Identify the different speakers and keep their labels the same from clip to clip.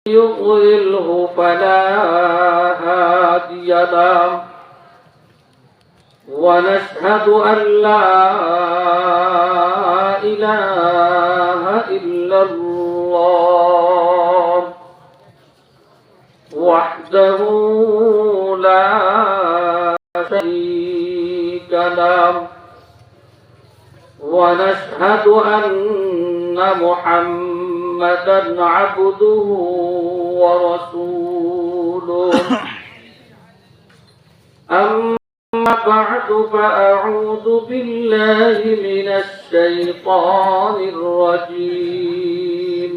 Speaker 1: يضلله فلا هادي له ونشهد أن لا إله إلا الله وحده لا شريك له ونشهد أن محمدًا عبده ورسوله أما بعد فأعوذ بالله من الشيطان الرجيم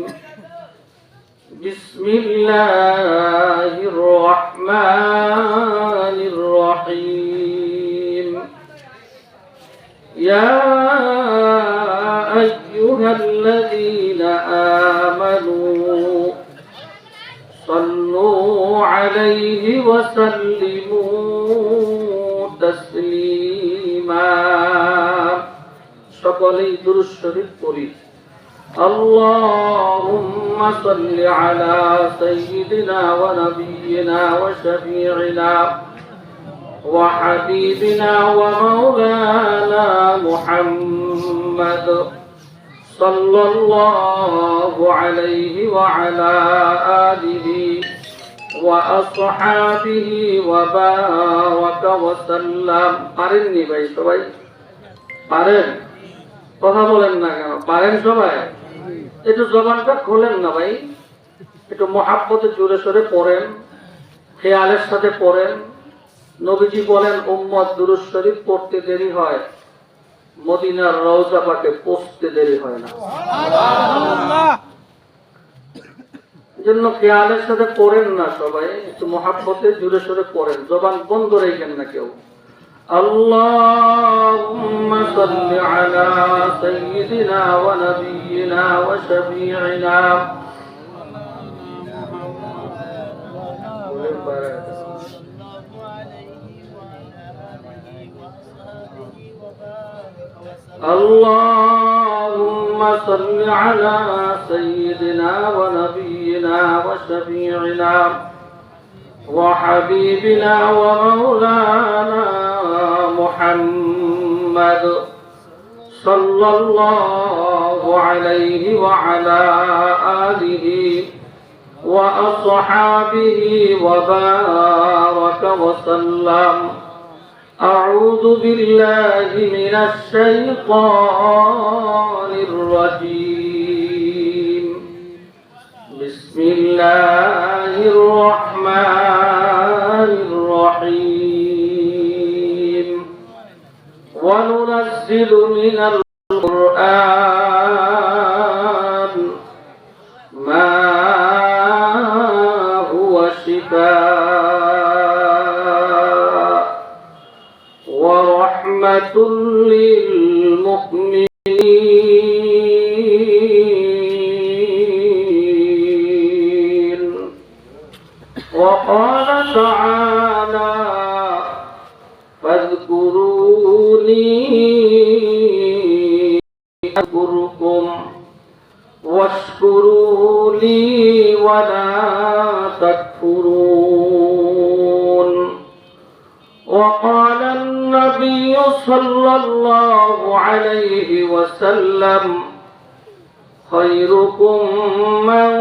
Speaker 1: بسم الله الرحمن الرحيم يا أيها الذين آمنوا صلوا عليه وسلموا تسليما সকলেই দুরূদ শরীফ পড়ি اللهم صل على سيدنا ونبينا وشفيعنا وحبيبنا ومولانا محمد صلى الله عليه وعلى آله وأصحابه وبارك وسلم পারেননি ভাই সবাই পারেন কথা বলেন না কেন পারেন সবাই একটু জবানটা খোলেন না ভাই একটু মহাব্বতে জোরে সোরে পড়েন খেয়ালের সাথে পড়েন নবীজি বলেন উম্মত দুরূদ শরীফ পড়তে দেরি হয় মদিনার রওজা পাকে পৌঁছতে দেরি হয় না সুবহানাল্লাহ জন্য খেয়ালের সাথে পড়েন না সবাই একটু মহাব্বতে জোরে সোরে পড়েন জবান বন্ধ রাখেন না কেউ اللهم صل على سيدنا ونبينا وشفيعنا اللهم صل على سيدنا ونبينا وشفيعنا وحبيبنا ومولانا محمد صلى الله عليه وعلى آله وأصحابه وبارك وسلم أعوذ بالله من الشيطان الرجيم بسم الله الرحمن الرحيم وننزل من القرآن ما هو شفاء ورحمة للمؤمنين وقال تعالى فاذكروني أذكركم واشكروا لي ولا تكفرون وقال النبي صلى الله عليه وسلم خيركم من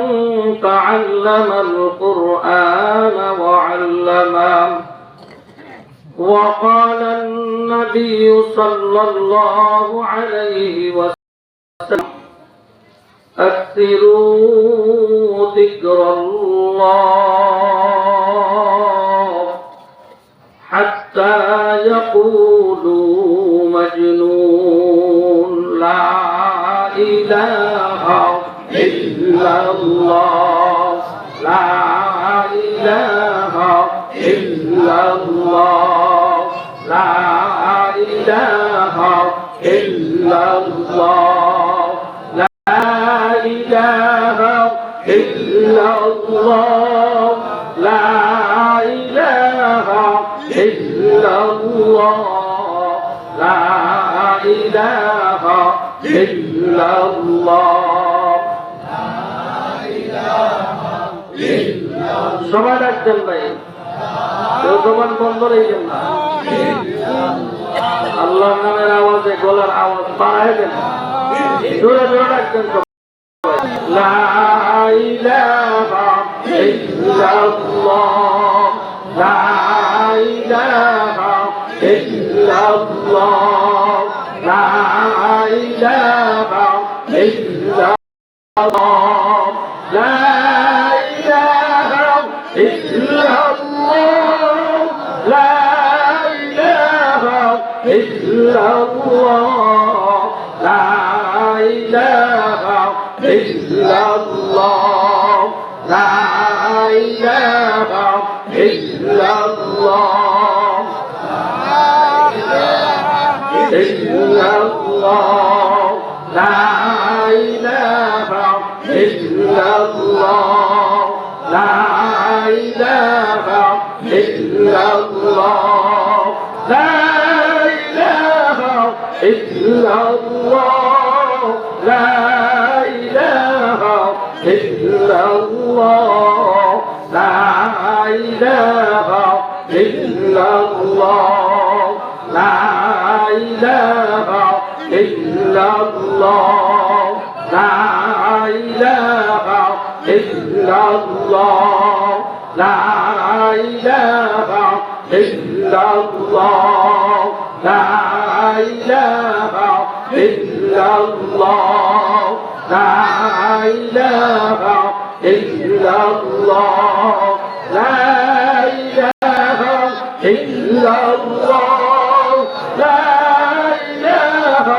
Speaker 1: تعلم القرآن وعلمه وقال النبي صلى الله عليه وسلم أكثروا ذكر الله حتى يقولوا مجنون لا إله إلا الله لا إله إلا الله لا إله إلا الله لا إله إلا الله لا إله إلا الله لا إله إلا الله সবাই ডাকছেন ভাই, কেউ জবান বন্ধ রেখেন না। আল্লাহর নামের আওয়াজে গলার আওয়াজ বাড়ায় দেন, জোরে জোরে ডাকছেন সবাই। লা ইলাহা ইল্লাল্লাহ, লা ইলাহা ইল্লাল্লাহ, লা ইলাহা ইল্লাল্লাহ, লা ইলাহা ইল্লাল্লাহ, লা ইলাহা ইল্লাল্লাহ, লা ইলাহা ইল্লাল্লাহ, লা ইলাহা ইল্লাল্লাহ, ইল্লাল্লাহ, লা ইলাহা ইল্লাল্লাহ, লা ইলাহা ইল্লাল্লাহ, লা ইলাহা ইল্লাল্লাহ, লা ইলাহা ইল্লাল্লাহ, লা ইলাহা ইল্লাল্লাহ, লা ইলাহা ইল্লাল্লাহ, লা ইলাহা ইল্লাল্লাহ, লা ইলাহা ইল্লাল্লাহ, লা ইলাহা ইল্লাল্লাহ, লা ইলাহা ইল্লাল্লাহ, লা ইলাহা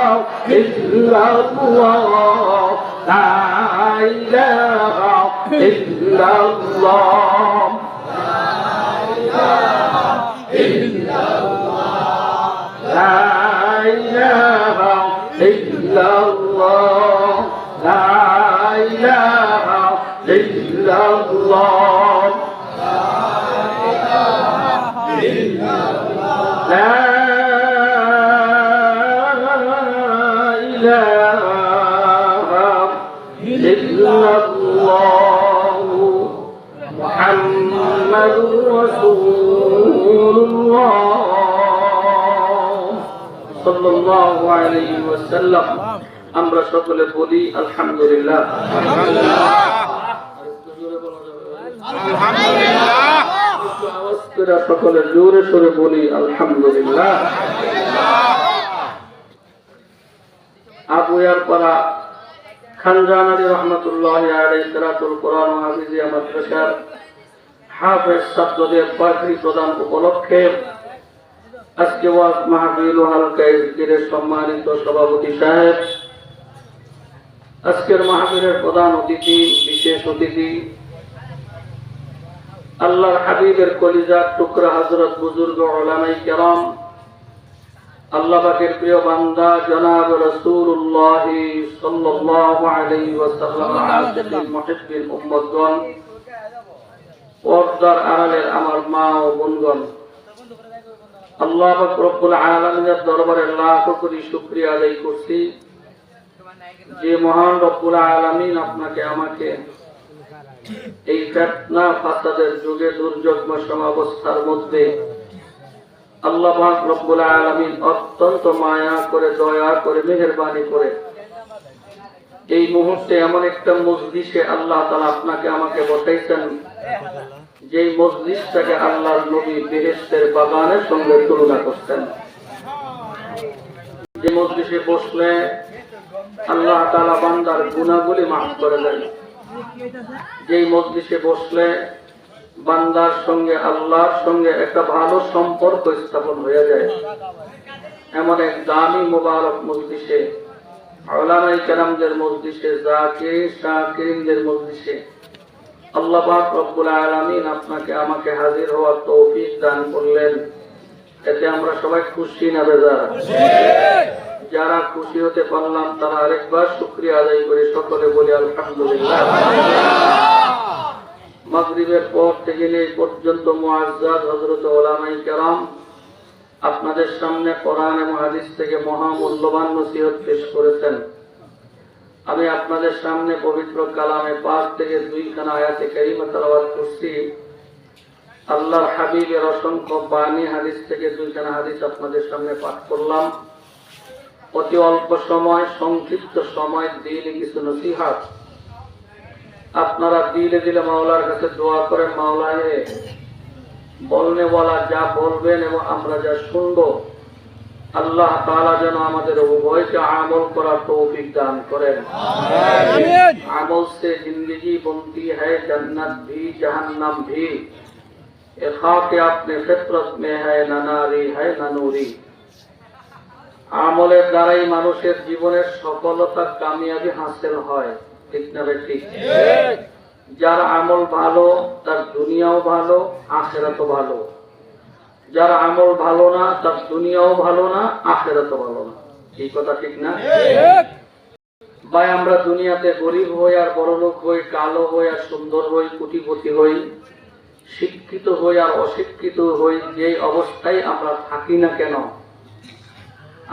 Speaker 1: ইল্লাল্লাহ, লা ইলাহা ইল্লাল্লাহ, লা ইলাহা ইল্লাল্লাহ, লা ইলাহা ইল্লাল্লাহ, লা ইলাহা ইল্লাল্লাহ, লা ইলাহা ইল্লাল্লাহ, মুহাম্মাদুর রাসূলুল্লাহ সাল্লাল্লাহু আলাইহি ওয়াসাল্লাম। আমরা সকলে বলি আলহামদুলিল্লাহ। সকলে জোরে সোরে বলি আলহামদুলিল্লাহ। আবুয়ার পাড়া খানজান আলী রহমতুল্লাহি আলাইহি কিরাতুল কোরআন ও হাফিজিয়া মাদ্রাসার হাফেজ ছাত্রদের পাগড়ি প্রদান উপলক্ষে আজকে ওয়াজ মাহফিল ও হালকা জিকিরের সম্মানিত সভাপতি সাহেব, আজকের মাহফিলের প্রধান অতিথি, বিশেষ অতিথি, আল্লাহর হাবিবের কলিজার টুকরা হযরত বুজুর্গ উলামায়ে কেরাম, আল্লাহ পাকের প্রিয় বান্দা জনাব রাসূলুল্লাহ সাল্লাল্লাহু আলাইহি ওয়াসাল্লাম আশিকিন মুহিব্বিন উম্মতগণ, পর্দার আড়ালের আমার মা ও বোনগণ, আল্লাহ পাক রব্বুল আলামিনের দরবারে লাখ কোটি শুকরিয়া আদায় করছি যে মহান রব্বুল আলামিন আপনাকে আমাকে এই ফিতনা ফাসাদের যুগে দুর্যোগময় সমাবস্থার মধ্যে আল্লাহ পাক রব্বুল আলামিন অত্যন্ত মায়া করে, দয়া করে, মেহেরবানি করে এই মুহূর্তে এমন একটা মজলিসে আল্লাহ তাআলা আপনাকে আমাকে বসাইছেন, যেই মজলিসটাকে আল্লাহর নবী বেহেশতের বাগানের সঙ্গে তুলনা করতেন। যে মজলিসে বসলে আল্লাহ তাআলা বান্দার গুনাহগুলি মাফ করে দেন, যেই মজলিসে বসলে বান্দার সঙ্গে আল্লাহর সঙ্গে একটা ভালো সম্পর্ক স্থাপন হয়ে যায়, এমন এক দামি মুবারক মজলিসে, উলামায়ে কেরামদের মজলিসে, যাকির শাকিরদের মজলিসে আল্লাহ পাক রব্বুল আলামিন আপনাকে আমাকে হাজির হওয়ার তৌফিক দান করলেন। এতে আমরা সবাই খুশি না বেজার? যারা খুশি হতে পারলাম তারা আরেকবার শুকরিয়া আদায় করে সকলে বলি আলহামদুলিল্লাহ। মাগরিবের পর থেকে এই পর্যন্ত মুআজ্জাজ হযরত উলামায়ে কেরাম আপনাদের সামনে কোরআন এবং হাদিস থেকে মহামূল্যবান নসিহত পেশ করেছেন। আমি আপনাদের সামনে পবিত্র কালামে পাক থেকে 2খানা আয়াতে কারিমা তেলাওয়াত করছি। আল্লাহর হাবিবের অসংখ্য বাণী হাদিস থেকে 2খানা হাদিস আপনাদের সামনে পাঠ করলাম। অতি অল্প সময়, সংক্ষিপ্ত সময় দিলে কিছু নসিহত আপনারা দিলে মাওলার কাছে দোয়া করেন, মাওলা হে বলনে ওয়ালা যা বলবেন এবং আমরা যা শুনবো আল্লাহ তাআলা যেন আমাদের উভয়কে আমল করার তৌফিক দান করেন। आमीन। আমল से जिंदगी बनती है, जन्नत भी जहन्नम भी। ये खाक अपने फितरत में है, ना नारी है ना नूरी। আমলের দ্বারাই মানুষের জীবনের সফলতা কামিয়াবি হাসিল হয়, ঠিক না ঠিক? যার আমল ভালো তার দুনিয়াও ভালো, আখিরাতও ভালো। যার আমল ভালো না তার দুনিয়াও ভালো না, আখিরাতও ভালো না। এই কথা ঠিক না? ভাই, আমরা দুনিয়াতে গরিব হই আর বড়লোক হই, কালো হই আর সুন্দর হই, কোটিপতি হই, শিক্ষিত হই আর অশিক্ষিত হই, যে অবস্থায় আমরা থাকি না কেন,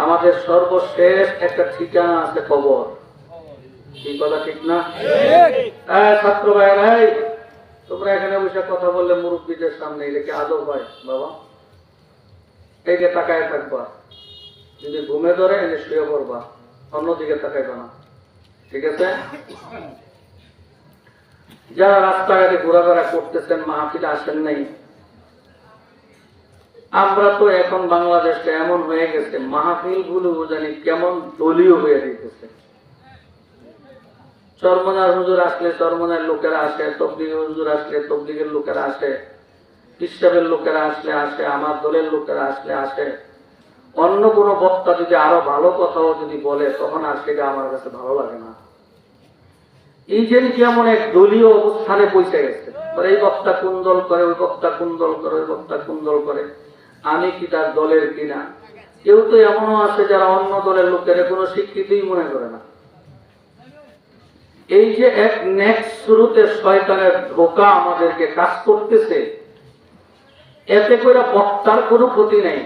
Speaker 1: আমাদের সর্বশেষ একটা ঠিকানা আছে, কবর। এই কথা ঠিক না? ছাত্র ভাইরা, তোমরা এখানে বসে কথা বললে মুরব্বীদের সামনে, এটা কি আদব হয় বাবা? এইকে তাকায় থাকবা, যদি ঘুমে ধরে এনে শুয়ে পড়বা, অন্যদিকে তাকাইবা না, ঠিক আছে? যারা রাস্তাঘাটে ঘোরাফেরা করতেছেন, মাহফিলে আসেন নাই, আমরা তো এখন বাংলাদেশটা এমন হয়ে গেছে, মাহফিল গুলো জানি কেমন দলীয় হয়ে যেতেছে। চরমনার হুজুর আসলে চরমনার লোকেরা আসে, তবলিগের হুজুর আসলে তবলিগের লোকেরা আসে, ইসলামের লোকেরা আসলে আসে, আমার দলের লোকেরা আসলে আসে। অন্য কোনো বক্তা যদি আরো ভালো কথাও যদি বলে, তখন আর সেটা আমার কাছে ভালো লাগে না। এই যে কেমন এক দলীয় অবস্থানে পৌঁছে গেছে, এই বক্তা কোন দল করে, ওই বক্তা কোন দল করে, ওই বক্তা কোন দল করে, আমি কি তার দলের কিনা? কেউ তো এমনও আছে যারা অন্য দলের লোকের কোনো স্বীকৃতিই মনে করে না। এই যে এক নেক্সট শুরুতে শয়তানের ধোঁকা আমাদেরকে কাজ করতেছে, এতে করে বক্তার কোনো ক্ষতি নেই,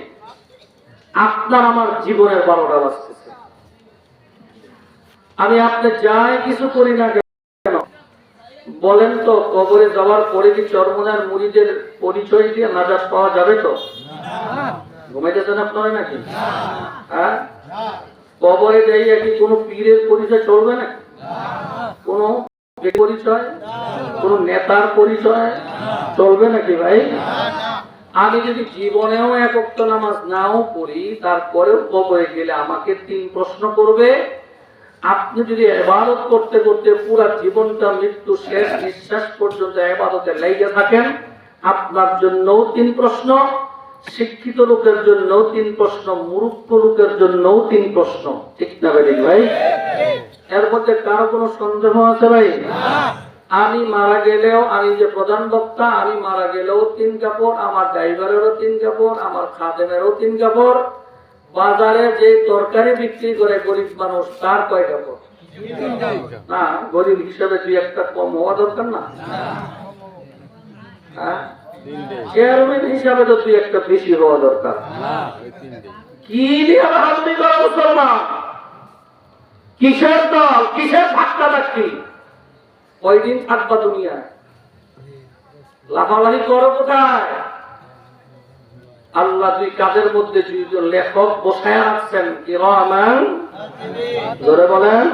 Speaker 1: আপনার আমার জীবনের 12টা বাজতেছে। আমি আপনি যাই কিছু করি না কেন, বলেন তো, কবরে যাওয়ার পরে কি চরমনার মুরিদের পরিচয় দিয়ে নাজাত পাওয়া যাবে? তো ঘুমাইতেছেন আপনারা নাকি? হ্যাঁ, কবরে যাইয়া কি কোনো পীরের পরিচয় চলবে না? কোন পরিচয়, কোন নেতার পরিচয় চলবে নাকি ভাই? আমি যদি জীবনেও 1 ওয়াক্ত নামাজ নাও পড়ি, তারপরেও কবরে গেলে আমাকে 3 প্রশ্ন করবে। আপনি যদি ইবাদত করতে করতে পুরো জীবনটা মৃত্যু শেষ নিঃশ্বাস পর্যন্ত ইবাদতে লেগে থাকেন, আপনার জন্যও 3 প্রশ্ন, শিক্ষিত লোকের জন্যও 3 প্রশ্ন, মূর্খ লোকের জন্যও 3 প্রশ্ন, ঠিক না ভাই? এর মধ্যে কারো কোনো সন্দেহ আছে ভাই? আমি মারা গেলেও, আমি যে প্রধান বক্তা, আমি মারা গেলেও 3 কাপড়, আমার ড্রাইভারেরও 3 কাপড়, আমার খাদেমেরও 3 কাপড়। বাজারে যে তরকারি বিক্রি করে গরিব মানুষ, তার কয় কাপড়? না, গরিব হিসাবে 2-1টা কম হওয়া দরকার না? চেয়ারম্যান হিসাবে তো 2-1টা বেশি হওয়া দরকার। কি নিয়ে বাহাদুরি করা মুসলমান? কিসের দল, কিসের ধাক্কা ধাক্কি? কয়দিন থাকবা দুনিয়ায়? লাফালাফি করো কোথায়? আল্লাহ 2 কাজের মধ্যে 2জন লেখক বসায় রাখছেন, কিরামান, জোরে বলেন,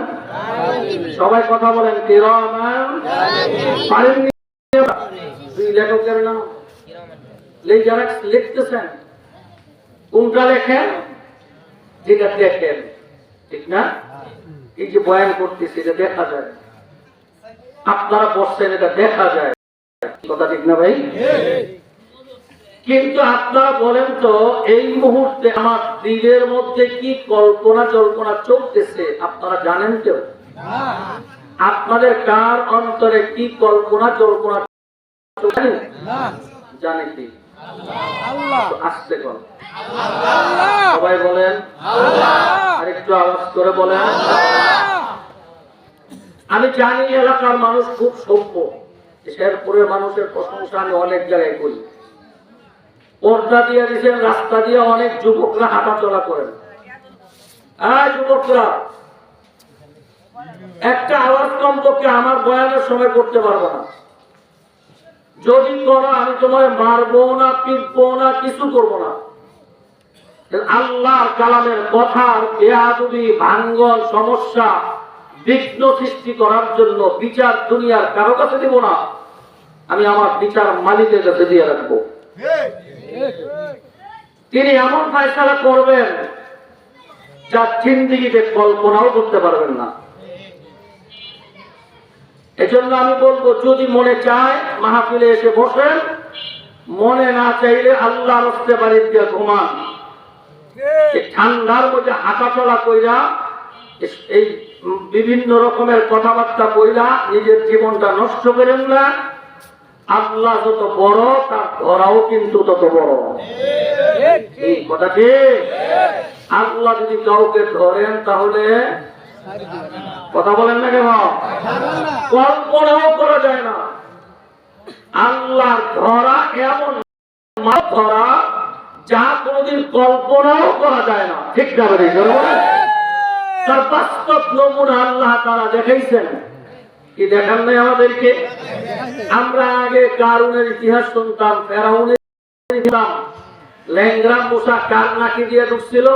Speaker 1: সবাই কথা বলেন, কিরামান। পারেননি 2 লেখকের নাম যারা লিখতেছেন, কোনটা লেখেন? যেটা দেখেন, ঠিক না? এই যে বয়ান করতেছে, এটা দেখা যায়, আপনারা বসছেন, এটা দেখা যায়, কথা ঠিক না ভাই? কিন্তু আপনারা বলেন তো, এই মুহূর্তে আমার দিলের মধ্যে কি কল্পনা জল্পনা চলতেছে আপনারা জানেন কেউ? আপনাদের কার অন্তরে কি কল্পনা জল্পনা জানে কি? আসতে কোন সবাই বলেন, আর একটু আওয়াজ করে বলেন। আমি জানি এলাকার মানুষ খুব সভ্য, শেরপুরের মানুষের প্রশংসা আমি অনেক জায়গায় করি। পর্দা দিয়ে দিয়েছেন, রাস্তা দিয়ে অনেক যুবকরা হাঁটাচলা করেন। যুবকরা একটা আওয়াজ কমপক্ষে আমার বয়ানের সময় করতে পারবো না। যদি করো আমি তোমার মারবো না, পিটবো না, কিছু করবো না। আল্লাহর কালামের কথার বেয়াদবি, ভাঙ্গন, সমস্যা, বিঘ্ন সৃষ্টি করার জন্য বিচার দুনিয়ার কারো কাছে দেব না, আমি আমার বিচার মালিকের কাছে দিয়ে রাখবো। তিনি এমন ফয়সালা করবেন যা জিন্দেগিতে কল্পনাও করতে পারবেন না। এজন্য আমি বলবো, যদি মনে চায় মাহফিলে এসে বসেন, মনে না চাইলে আল্লাহর রাস্তায় বাড়ির দিয়ে ঘুমান। ঠান্ডার মধ্যে হাঁটা চলা কইরা, এই বিভিন্ন রকমের কথাবার্তা কইরা নিজের জীবনটা নষ্ট করেন না। আল্লাহ যত বড়, তার ধরাও কিন্তু তত বড়। এই কথা ঠিক। আল্লাহ যদি কাউকে ধরেন তাহলে কথা বলেন না কেন? কল্পনাও করা যায় না। আল্লাহ ধরা এমন ধরা যা কোনদিন কল্পনাও করা যায় না, ঠিক না? তার বাস্তব নমুনা আল্লাহ তাআলা দেখাইছেন। কি দেখান নাই আমাদেরকে? আমরা আগে কারুনের ইতিহাস শুনতাম, ফেরাউনের ইতিহাস। ল্যাংড়া মূসা কার নাকি দিয়ে ঢুকছিল?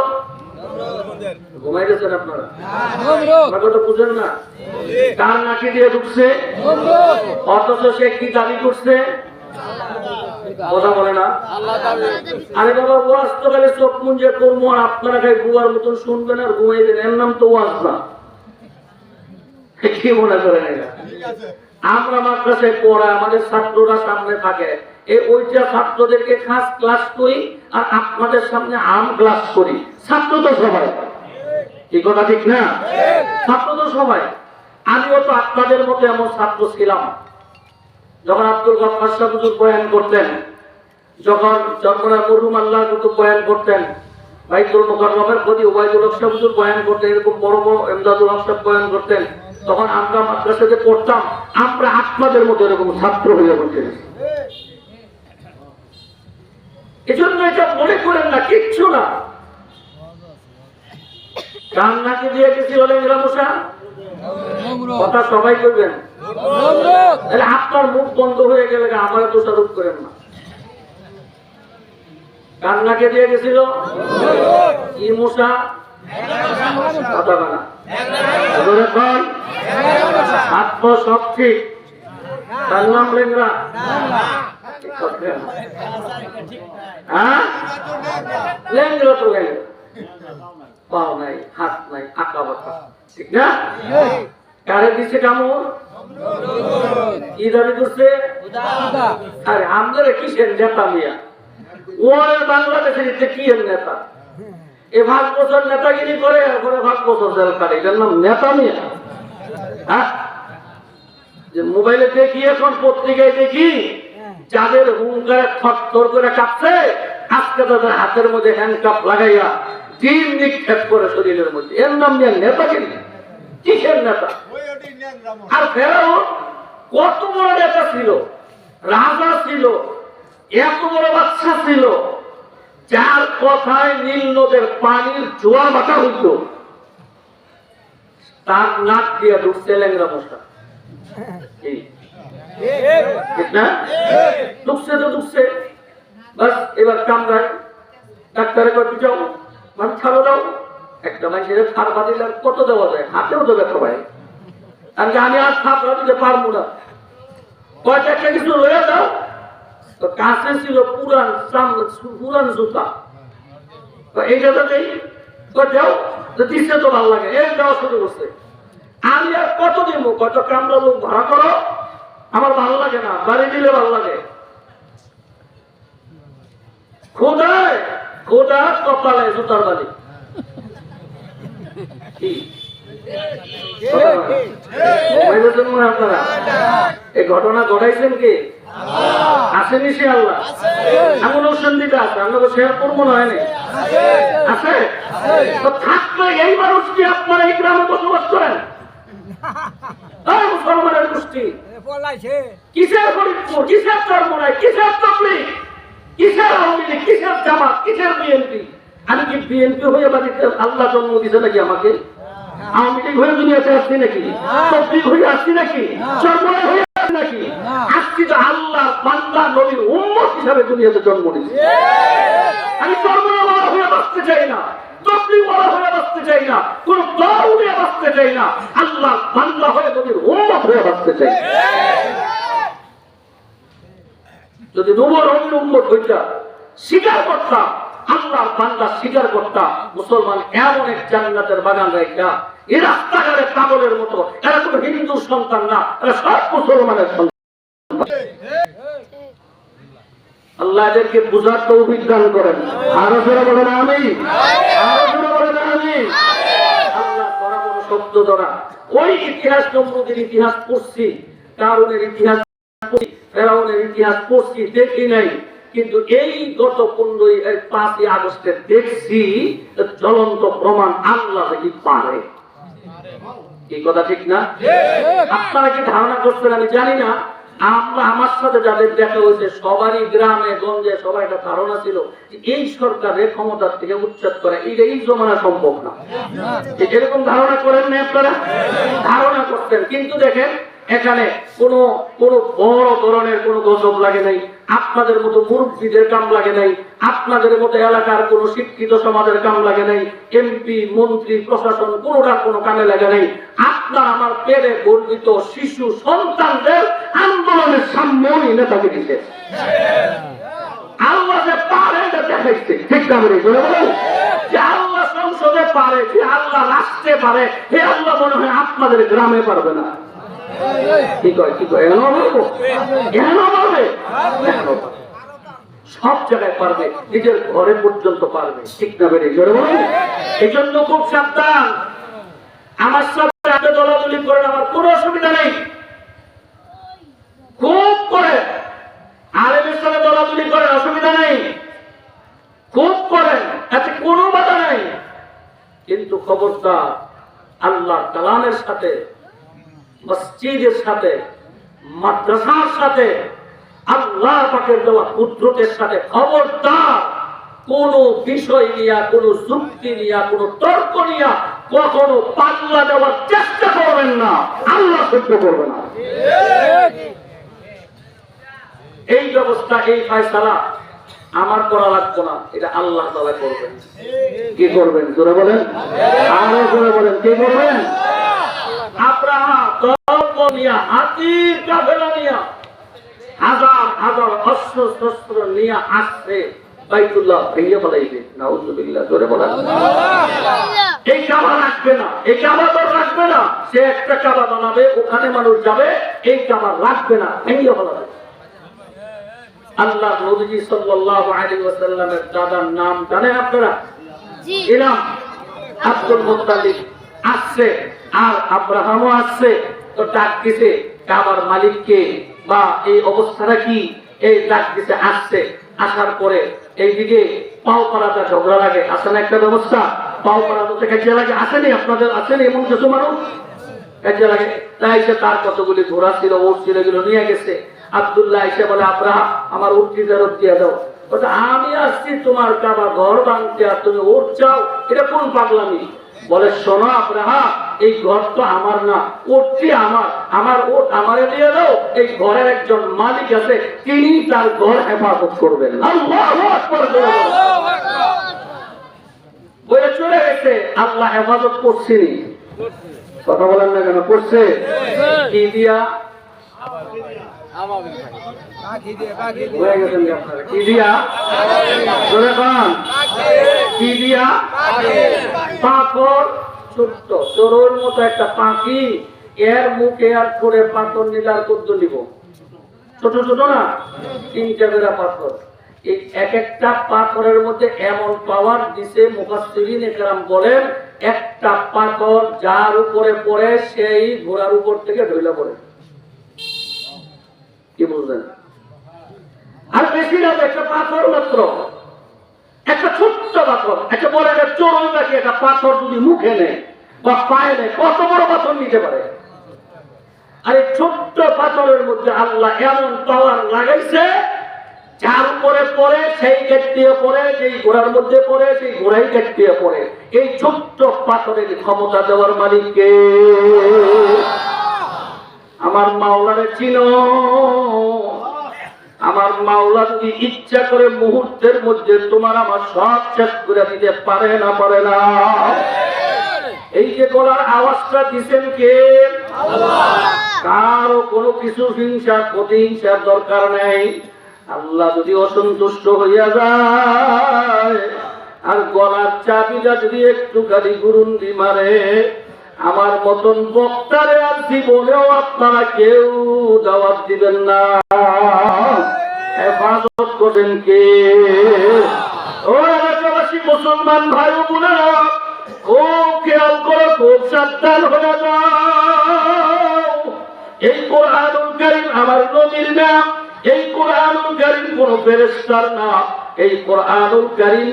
Speaker 1: ঘুমাই গেছেন আপনারা? আপনারা তো বুঝেন না কার নাকি দিয়ে ঢুকছে, অথচ সে কি দাবি করছে? কথা বলে না। আরে বাবা, ওয়াজ তো খালি চোখ মুঞ্জে করবো আর আপনারা খাই বুয়ার মতন শুনবেন আর ঘুমাইবেন, এর নাম তো ওয়াজ না। কি মনে করেন এটা? আমরা মাদ্রাসায় পড়া, আমাদের ছাত্ররা সামনে থাকে, এই ওইটা ছাত্রদেরকে খাস ক্লাস করি আর আপনাদের সামনে আম ক্লাস করি। ছাত্র তো সবাই, কি কথা ঠিক না? ছাত্র তো সবাই। আমিও তো আপনাদের মতো এমন ছাত্র ছিলাম। যখন আব্দুল গফফার সাহেব হুজুর বয়ান করতেন, যখন চরমনার মরহুম আল্লাহ কুতুব বয়ান করতেন, বাইতুল মুকাররমের প্রতি ওবায়দুল হক সাহেব হুজুর বয়ান করতেন, এরকম বড় বড় এমদাদুল হক সাহেব বয়ান করতেন, তখন আমরা মাদ্রাসাতে পড়তাম, আমরা আপনাদের মতো এরকম ছাত্র হয়ে বলতেন। এজন্য এটা মনে করেন না, কিচ্ছু না। কান্নাকে দিয়ে গেছিল ল্যাংড়া মশা, কথা সবাই করবেন। তাহলে আপনার মুখ বন্ধ হয়ে গেলে আমার দোষারোপ করেন না। কান্নাকে দিয়ে গেছিল কি মশা? কথা বলা আত্ম সব ঠিক, তার নাম ল্যাংড়া। হ্যাঁ, ল্যাংড়া তো ল্যাংড়া, পাও নাই, হাত নাই, আঁকা বাঁকা, ঠিক না? কারে দিচ্ছে কামড়? কি দাবি করছে? আরে আমাদের কিসের নেতা মিয়া? ওর বাংলাদেশের কি এর নেতা? এ 5 বছর নেতাগিরি করে, এরপরে 5 বছর জেল কাটে, এটার নাম নেতা মিয়া? হ্যাঁ, যে মোবাইলে দেখি, এখন পত্রিকায় দেখি, যাদের হুঙ্কারে থরথর করে কাঁপছে, আজকে তাদের হাতের মধ্যে হ্যান্ডকাপ লাগাইয়া দিন নিক্ষেপ করে শরীরের মধ্যে, এর নাম নিয়ে নেতাগিরি। কিসের নেতা? আর ফেরাউন কত বড় নেতা ছিল, রাজা ছিল, এত বড় বাদশা ছিল, যার কথায় নীল নদের পানির জোয়ার বাটা হইত, তার নাক দিয়ে ঢুকছে ল্যাংড়া মশা। ঠিক না? ঢুকছে তো ঢুকছে, বাস এবার কামড়ায়, ডাক্তারে কয় যাও, মানে ছাড়ো দাও। একটা মানুষের থাপড়া দিলে কত দেওয়া যায়? হাতেও তো ব্যথা পাই, আর আমি আর থাপড়া দিতে পারবো না। কয়টা একটা কিছু লয়ে দাও। তো কাছে ছিল পুরান জুতা, এইটা তো নেই, যাও দিচ্ছে তো ভালো লাগে, এই দেওয়া শুরু করছে। আমি আর কত দিব? কত কামড়া লোক ভাড়া করো, আমার ভালো লাগে না, বাড়ি দিলে ভালো লাগে। খোদায় খোদা কপালে জুতার বাড়ি। আপনারা এই ঘটনা ঘটাইছেন কি? আসেনি সে আল্লাহ? এমন অসন্ধিটা আছে, আমরা তো শেয়ার করবো না, হয়নি? আছে তো থাকলে এই মানুষ কি আপনারা এই গ্রামে বসবাস করেন? মুসলমানের গোষ্ঠী কিসের ফরিদপুর, কিসের চরমোনাই, কিসের তবলিগ, কিসের আওয়ামী লীগ, কিসের জামাত, কিসের বিএনপি? আমি কি বিএনপি হয়ে বাড়িতে আল্লাহ জন্ম দিতে নাকি আমাকে? আওয়ামী লীগ হয়ে দুনিয়াতে আসছি নাকি? তবলিগ হয়ে আসছি নাকি? চরমনায় হয়ে আসছি নাকি? আসছি তো আল্লাহ বান্দা নবীর উম্মত হিসাবে দুনিয়াতে জন্ম নিয়েছি। আমি চরমনাওয়ালা হয়ে বাঁচতে চাই না, তবলিগওয়ালা হয়ে বাঁচতে চাই না, কোন দল হয়ে বাঁচতে চাই না, আল্লাহ বান্দা হয়ে নবীর উম্মত হয়ে বাঁচতে চাই। যদি নবীর উম্মত হইতা, স্বীকার করতাম, আল্লাহর বান্দা স্বীকার করতাম, মুসলমান এমন এক জান্নাতের বাগান রাখা, এই রাস্তাঘাটে পাগলের মতো, এরা কোনো হিন্দু সন্তান না, এরা সব মুসলমানের সন্তান। আল্লাহ এদেরকে বুঝার তৌফিক দান করেন। আরো জোরে বলেন আমিন, আরো জোরে বলেন আমিন। আল্লাহ ধরা কোনো শব্দ ধরা, ওই ইতিহাস, নমরুদের ইতিহাস পড়ছি, কারুনের ইতিহাস পড়ছি, ফেরাউনের ইতিহাস পড়ছি, দেখি নাই, কিন্তু এই গত 5ই আগস্টে দেখছি জ্বলন্ত প্রমাণ আল্লাহ কি পারে। এই কথা ঠিক না? আপনারা কি ধারণা করছেন আমি জানি না, আমরা আমার সাথে যাদের দেখা হয়েছে সবারই গ্রামে গঞ্জে সবাই একটা ধারণা ছিল যে এই সরকারের ক্ষমতার থেকে উচ্ছেদ করা এই জমানা সম্ভব না। এরকম ধারণা করেন না আপনারা? ধারণা করতেন, কিন্তু দেখেন এখানে কোনো বড় ধরনের কোনো গজব লাগে নাই, আপনাদের মতো মুরব্বীদের কাম লাগে নাই, আপনাদের মতো এলাকার কোন শিক্ষিত সমাজের কাম লাগে নাই, এমপি মন্ত্রী প্রশাসন কোনোটার কোনো কামে লাগে নাই। আপনার আমার পেটে গর্বিত শিশু সন্তানদের আন্দোলনের সামনেই নেতাকে দিতে আল্লাহ যে পারে এটা দেখাইছে। ঠিক না বলে বলেন যে আল্লাহ সংসদে পারে, যে আল্লাহ রাষ্ট্রে পারে, হে আল্লাহ মনে হয় আপনাদের গ্রামে পারবে না। কি কয় এখনো বলবো, এখনো বলবে, সব জায়গায় পারবে, নিজের ঘরে পর্যন্ত পারবে। ঠিক না বেরিয়ে জোরে বলুন। এই জন্য খুব সাবধান, আমার সাথে আপনি দলাদলি করেন, আমার কোনো অসুবিধা নেই, খুব করে আলেমের সাথে দলাদলি করেন, অসুবিধা নেই, খুব করেন, এতে কোনো বাধা নেই, কিন্তু খবরদার আল্লাহ কালামের সাথে, মসজিদের সাথে, মাদ্রাসার সাথে, আল্লাহ পাকের দেওয়া কুদরতের সাথে খবরদার কোন বিষয় নিয়ে, কোন যুক্তি নিয়ে, কোন তর্ক নিয়ে কখনো পাল্লা দেওয়ার চেষ্টা করবেন না, আল্লাহ সহ্য করবে না। এই ব্যবস্থা, এই ফায়সালা আমার করা লাগবে না, এটা আল্লাহ তাআলা করবেন। কি করবেন জোরে বলেন, আরো জোরে বলেন, কি করবেন? আব্রাহা দল নিয়ে, হাতির কাফেলা নিয়ে, হাজার হাজার অস্ত্র শস্ত্র নিয়ে আসছে বাইতুল্লাহ ভেঙে ফেলাইবে। নাউযুবিল্লাহ, জোরে বলেন। এই কাবা রাখবে না, এই কাবা তো রাখবে না, সে একটা কাবা বানাবে, ওখানে মানুষ যাবে, এই কাবা রাখবে না, ভেঙে ফেলাবে। আল্লাহ নবী সাল্লাল্লাহু আলাইহি ওয়াসাল্লামের দাদার নাম জানেন আপনারা? জি, ইলাম আব্দুল মুত্তালিব আসছে, আর আব্রাহামও আসছে, তো ডাক দিছে কাবার মালিককে, বা এই অবস্থাটা কি, এই ডাক দিতে আসছে। আসার পরে এইদিকে পাও পাড়াটা ঝগড়া লাগে, আসে না একটা ব্যবস্থা, পাও পাড়াতে কাজে লাগে, আসেনি আপনাদের? আসেনি এমন কিছু মানুষ কাজে লাগে? তাই সে তার কতগুলি ঘোড়া ছিল, ওট ছিল, এগুলো নিয়ে গেছে। আব্দুল্লাহ এসে বলে, আব্রাহা আমার উটটি ফেরত দিয়ে দাও। আমি আসছি তোমার কাবা ঘর ভাঙতে, আর তুমি ওট চাও, এটা কোন পাগলামি? বলে, শোনো আব্রাহা, এই ঘর তো আমার না, ওটটি আমার, আমার ওট আমারে দিয়ে দাও, এই ঘরের একজন মালিক আছে, তিনি তার ঘর হেফাজত করবেন। আল্লাহু আকবার বলে চলে গেছে। আল্লাহ হেফাজত করছেনি, কথা বলেন না কেন? করছে কি দিয়া? কি দিয়া? কি দিয়া? পাথর, ছোট্ট চোরের মতো একটা পাখি, এর মুখে আর করে পাথর নিলার করতে নিব, ছোট ছোট না, 3টা করে পাথর। এই এক একটা পাথরের মধ্যে এমন পাওয়ার দিছে, মুফাসসিরিন একরাম বলেন, একটা পাথর যার উপরে পড়ে সেই ঘোড়ার উপর থেকে ঢইলা পড়ে। কি বুঝলেন? আর বেশি না, একটা পাথর মাত্র, একটা ছোট্ট পাথর, একটা বড় একটা চোরই নাকি একটা পাথর যদি মুখে নেয় বা পায়ে নেয়, কত বড় পাথর নিতে পারে? আর এই ছোট্ট পাথরের মধ্যে আল্লাহ এমন পাওয়ার লাগাইছে, যার উপরে পড়ে সেই কেটে পড়ে, যেই ঘোড়ার মধ্যে পড়ে সেই ঘোড়াই কেটে পড়ে। এই ছোট্ট পাথরের ক্ষমতা দেওয়ার মালিককে আমার মাওলারে চিনো। আমার মাওলা যদি ইচ্ছা করে মুহূর্তের মধ্যে তোমার আমার সব শেষ করে দিতে পারে না, পারে না। এই যে গলার আওয়াজটা দিচ্ছেন কে? কারো কোনো কিছু হিংসা প্রতিহিংসার দরকার নেই। আল্লাহ যদি অসন্তুষ্ট হইয়া যায় আর গলার চাবিটা যদি একটু খালি গুরুন্ডি মারে, আমার মতন বক্তারে আর জীবনেও আপনারা কেউ দাওয়াত দিবেন না। হেফাজত করেন কে? ও এলাকাবাসী মুসলমান ভাই ও বোনেরা, খুব খেয়াল করে, খুব সাবধান হয়ে যাও। এই কোরআনুল কারীম আমার নবীর নাম। এই কোরআনুল কারীম কোন ফেরেশতার না। এই কোরআনুল কারীম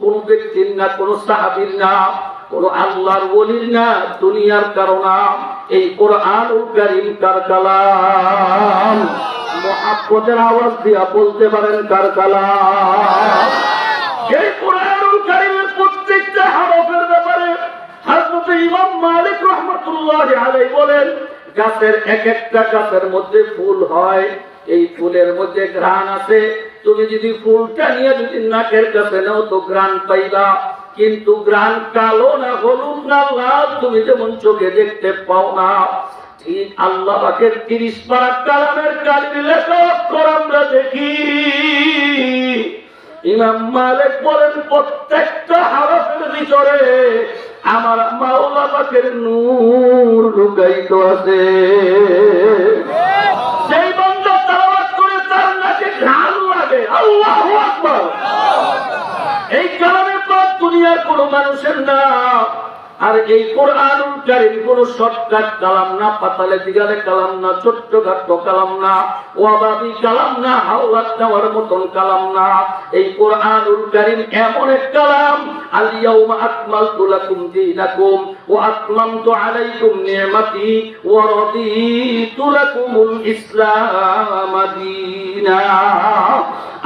Speaker 1: কোন ব্যক্তির না, কোন সাহাবীর না, কোন আল্লাহর ওলির না, দুনিয়ার কারো না। এই কোরআনুল কারীম কার কালাম? মুহাব্বতের আওয়াজ দিয়া বলতে পারেন কার কালাম? এই কোরআনুল কারীমের প্রত্যেকটা হরফের ব্যাপারে হযরত ইমাম মালিক রাহমাতুল্লাহি আলাইহি বলেন, গাছের এক একটা গাছের মধ্যে ফুল হয়, এই ফুলের মধ্যে ঘ্রাণ আছে। তুমি যদি ফুলটা নিয়ে যদি নাকের কাছে নাও তো ঘ্রাণ পাইবা, কিন্তু ঘ্রাণ কালো না হলুদ না লাল তুমি যেমন চোখে দেখতে পাও না, ঠিক আল্লাহ পাকের 30 পারা কালামের কালির লেখক আমরা দেখি। ইমাম মালিক বলেন প্রত্যেকটা হরফের ভিতরে আমার মাওলা পাকের নূর লুকায়িত আছে। সেই বান্দা তেলাওয়াত করে তার নাকে ঘ্রাণ লাগে। আল্লাহু আকবার। এই কালামের পর দুনিয়ার কোন মানুষের না। আর এই কোরআনুল কারীম কোন শর্টকাট কালাম না, পাতালে দিগালে কালাম না, ছোট্টখাট্ট কালাম না, ওয়াবাবি কালাম না, হাওলাত দেওয়ার মতন কালাম না। এই কোরআনুল কারীম এমন এক কালাম, আল ইয়াউমা আকমালতু লাকুম দীনাকুম ওয়া আতমামতু আলাইকুম নি'মাতি ওয়া রাদিতু লাকুমুল ইসলাম দীনা।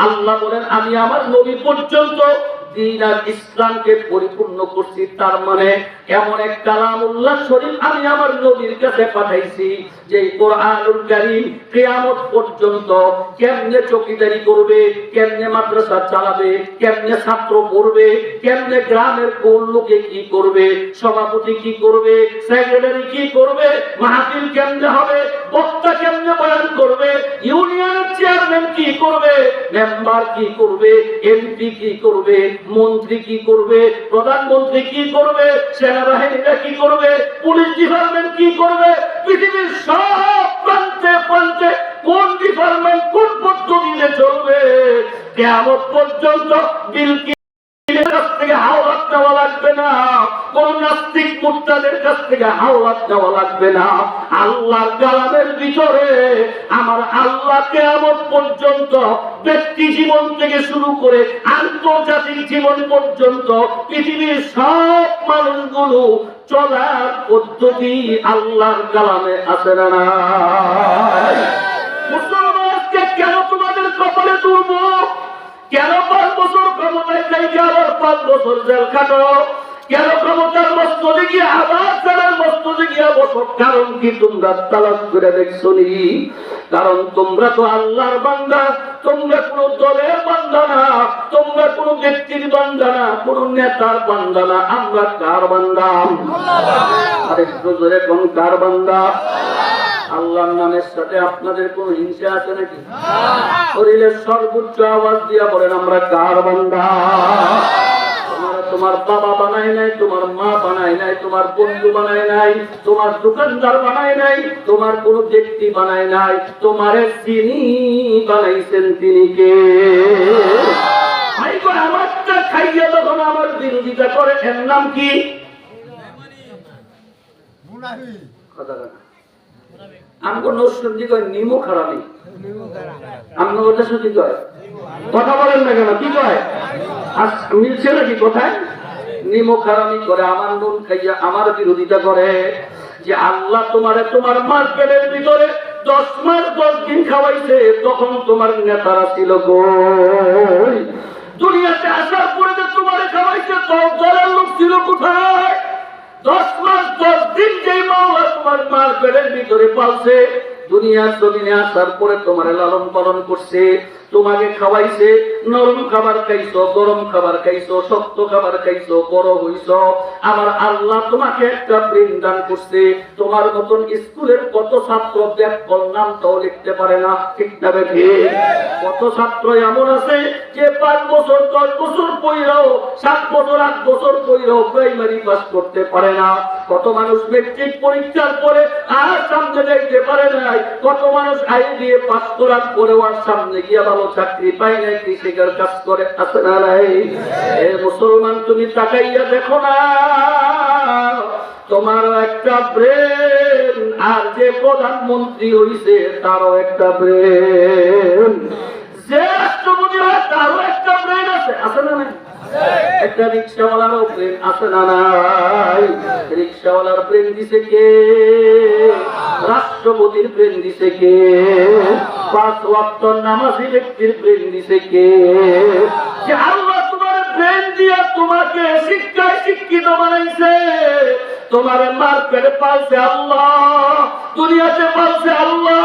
Speaker 1: আল্লাহ বলেন আমি আমার নবী পর্যন্ত দিন আর ইসলামকে পরিপূর্ণ করছি। তার মানে এমন এক কালামুল্লাহ শরীফ আমি আমার নবীর কাছে পাঠাইছি যে কোরআনুল কারীম কিয়ামত পর্যন্ত কেমনে চৌকিদারি করবে, কেমনে মাদ্রাসা চালাবে, কেমনে ছাত্র পড়বে, কেমনে গ্রামের কোন লোকে কি করবে, সভাপতি কি করবে, সেক্রেটারি কি করবে, মাহফিল কেমনে হবে, বক্তা কেমনে বয়ান করবে, ইউনিয়নের চেয়ারম্যান কি করবে, মেম্বার কি করবে, এমপি কি করবে, মন্ত্রী কি করবে, প্রধানমন্ত্রী কি করবে, সেনাবাহিনীরা কি করবে, পুলিশ ডিপার্টমেন্ট কি করবে, পৃথিবীর সব প্রান্তে প্রান্তে কোন ডিপার্টমেন্ট কোন পদ্ধতিতে চলবে, কিয়ামত পর্যন্ত কাছ থেকে হাওলাত নেওয়া লাগবে না, কোন নাস্তিক মুরতাদের কাছ থেকে হাওলাত নেওয়া লাগবে না। আল্লাহর কালামের ভিতরে আমার আল্লাহ কিয়ামত পর্যন্ত ব্যক্তি জীবন থেকে শুরু করে আন্তর্জাতিক জীবন পর্যন্ত পৃথিবীর সব মানুষগুলো চলার পদ্ধতি আল্লাহর কালামে আছে না নাই? মুসলমানকে কেন তোমাদের কপালে তুলবো? কেন 5 বছর ক্ষমতায় থেকে আবার 5 বছর জেল খাটো? কেন ক্ষমতার মস্তদে গিয়ে আবার জেলের মস্তদে গিয়ে বসো? কারণ কি তোমরা তালাশ করে দেখছো নি? কারণ তোমরা তো আল্লাহর বান্দা, তোমরা কোন দলের বান্দা না, তোমরা কোন ব্যক্তির বান্দা না, কোন নেতার বান্দা না। আমরা কার বান্দা? আরেকটু জোরে কোন কার বান্দা? আল্লাহর নামের সাথে আপনাদের কোন হিংসা আছে নাকি? শরীরের সর্বোচ্চ আওয়াজ দিয়া বলেন আমরা কার বান্দা? তোমার বাবা বানায় নাই, তোমার মা বানায় নাই, তোমার বন্ধু বানায় নাই, তোমার দোকানদার বানায় নাই, তোমার কোন ব্যক্তি বানায় নাই, তোমারে তিনি বানাইছেন। তিনি কে? আমারটা খাইয়া যখন আমার বিরোধিতা করে এর নাম কি? আমগো নরসিংদী কয় নিমো খারামি, আমগো কথা শুধু কয়, কথা বলেন না কেন? কি কয়? মিলছে নাকি কোথায়? নিমো খারামি করে, আমার নুন খাইয়া আমার বিরোধিতা করে। যে আল্লাহ তোমারে তোমার মার পেটের ভিতরে 10 মাস 10 দিন খাওয়াইছে, তখন তোমার নেতারা ছিল কই? দুনিয়াতে আসার পরে যে তোমারে খাওয়াইছে, দলের লোক ছিল কোথায়? 10 মাস 10 দিন যেই মাওলা তোমার মার পেটের ভিতরে পালছে, দুনিয়ার জমিনে আসার পরে তোমার লালন পালন করছে, তোমাকে খাওয়াইছে, নরম খাবার খাইছো, গরম খাবার খাইছো, শক্ত খাবার খাইছো, বড় হইছো। আমার আল্লাহ তোমাকে একটা ব্রেন দান করছে। তোমার মতন স্কুলের কত ছাত্র ব্যাকরণ নামটাও লিখতে পারে না, ঠিক না বেঠি? কত ছাত্র এমন আছে যে 5 বছর 10 বছর পড়াও, 7 বছর 8 বছর পড়াও প্রাইমারি পাস করতে পারে না। কত মানুষ মেট্রিক পরীক্ষার পরে আর সামনে যাইতে পারে নাই। কত মানুষ আইএ দিয়ে পাস করার পরেও আর সামনে গিয়ে ভালো চাকরি পায় নাই, কৃষিকার কাজ করে, আছে না নাই? এ মুসলমান, তুমি তাকাইয়া দেখো না, তোমারও একটা ব্রেন, আর যে প্রধানমন্ত্রী হইছে তারও একটা ব্রেন, যে রাষ্ট্রপতি হয় তারও একটা ব্রেন আছে, আছে না নাই? একটা রিক্সাওয়ালারও ব্রেন আছে না নাই? রিক্সাওয়ালার ব্রেন দিছে কে? রাষ্ট্রপতির ব্রেন দিছে কে? 5 ওয়াক্ত নামাজি ব্যক্তির ব্রেন দিছে কে? যে আল্লাহ তোমার ব্রেন দিয়া তোমাকে শিক্ষায় শিক্ষিত বানাইছে। তোমার মার পেটে পালছে আল্লাহ, দুনিয়াতে পালছে আল্লাহ,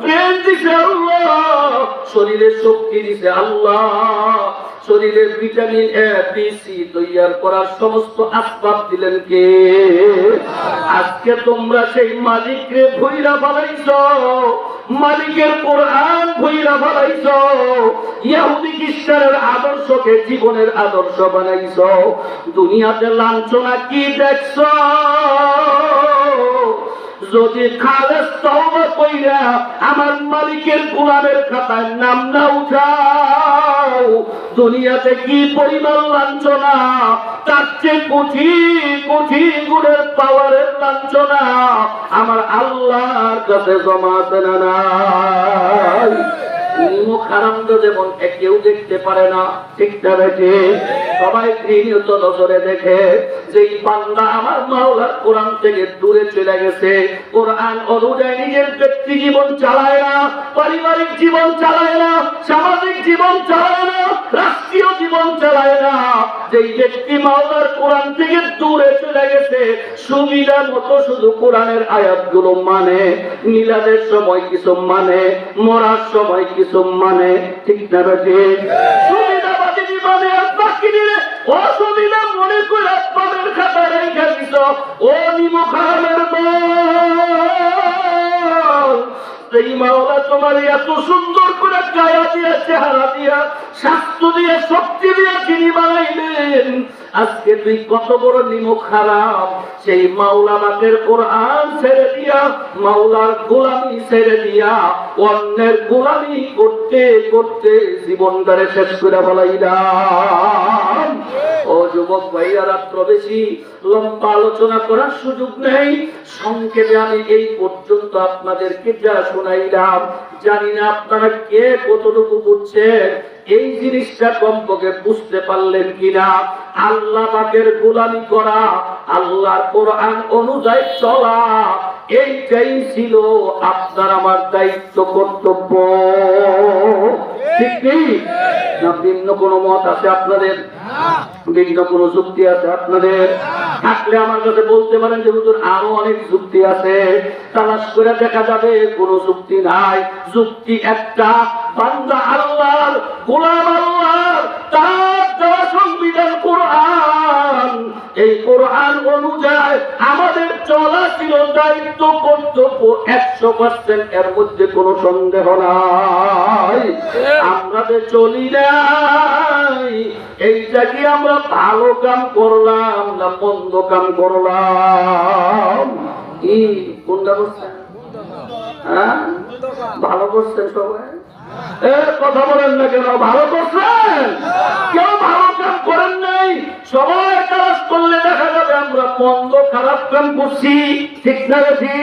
Speaker 1: ব্রেন দিছে আল্লাহ, শরীরে শক্তি দিছে আল্লাহ, শরীরের ভিটামিন এ বি সি তৈয়ার করার সমস্ত আসবাব দিলেন কে? আজকে তোমরা সেই মালিককে ভুইরা ফেলাইছো, মালিকের কোরআন ভুইরা ফেলাইছো, ইহুদি খ্রিস্টানের আদর্শকে জীবনের আদর্শ বানাইছো। দুনিয়াতে লাঞ্ছনা কি দেখছো? যদি খালেস তওবা কইরা আমার মালিকের গোলামের খাতায় নাম না উঠাও, দুনিয়াতে কি পরিমাণ লাঞ্ছনা, তার চেয়ে কোটি কোটি গুণের পাওয়ারের লাঞ্ছনা আমার আল্লাহর কাছে জমা আছে না নাই? নিমক হারাম যেমন কেউ দেখতে পারে না, ঠিক না বেঠি? সবাই ঘৃণিত নজরে দেখে যে বান্দা আমার মাওলার কোরআন থেকে দূরে চলে গেছে, কোরআন অনুযায়ী নিজের ব্যক্তি জীবন চালায় না, পারিবারিক জীবন চালায় না, সামাজিক জীবন চালায় না, রাষ্ট্রীয় জীবন চালায় না। যেই ব্যক্তি মাওলার কোরআন থেকে দূরে চলে গেছে, সুবিধা মতো শুধু কোরআনের আয়াতগুলো মানে, মিলাদের সময় কিছু মানে, মরার সময় কিছু মানে, ঠিক না বেঠি? সুবিধাবাদী জীবনে আর বাকি দিলে অসুবিধা মনে করে আপনাদের খাতা রেখে দিত। ও নিমক হারামের দল, এই মাওলা তোমার এত সুন্দর করে গায়া দিয়া, চেহারা দিয়া, স্বাস্থ্য দিয়ে, শক্তি দিয়ে যিনি বানাইলেন, আজকে তুই কত বড় নিমক হারাম। সেই মাওলা বাকের কোরআন ছেড়ে দিয়া, মাওলার গোলামি ছেড়ে দিয়া, অন্যের গোলামি করতে করতে জীবনটারে শেষ করে ফেলাইলাম। ও যুবক ভাইয়া, রাত্র বেশি লম্বা আলোচনা করার সুযোগ নেই। সংক্ষেপে আমি এই পর্যন্ত আপনাদেরকে যা শোনাইলাম, জানি না আপনারা কে কতটুকু বুঝছেন, এই জিনিসটা কমপক্ষে বুঝতে পারলেন কিনা। আল্লাহ পাকের গোলামি করা, আল্লাহর কোরআন অনুযায়ী চলা, এইটাই ছিল আপনার আমার দায়িত্ব, কর্তব্য, ঠিক কি না? ভিন্ন কোনো মত আছে আপনাদের? ভিন্ন কোনো যুক্তি আছে আপনাদের? থাকলে আমার কাছে বলতে পারেন যে হুজুর আরো অনেক যুক্তি আছে। তালাশ করে দেখা যাবে কোনো যুক্তি নাই। যুক্তি একটা, বান্দা আল্লাহর, গোলাম আল্লাহর, তার দেওয়া সংবিধান কোরআন, এই কোরআন অনুযায়ী আমাদের চলা ছিল দায়িত্ব, কর্তব্য 100%, এর মধ্যে কোনো সন্দেহ নাই। আমরা যে চলি নাই, এইটা কি আমরা ভালো কাম করলাম না মন্দ কাম করলাম? কি কোনটা করছেন? হ্যাঁ, ভালো করছেন সবাই? কথা বলেন না কেন? ভালো করছেন? কেউ ভালো কাম করেন নাই। সবাই কাজ করলে দেখা যাবে আমরা মন্দ খারাপ কাম করছি, ঠিক না বেশি?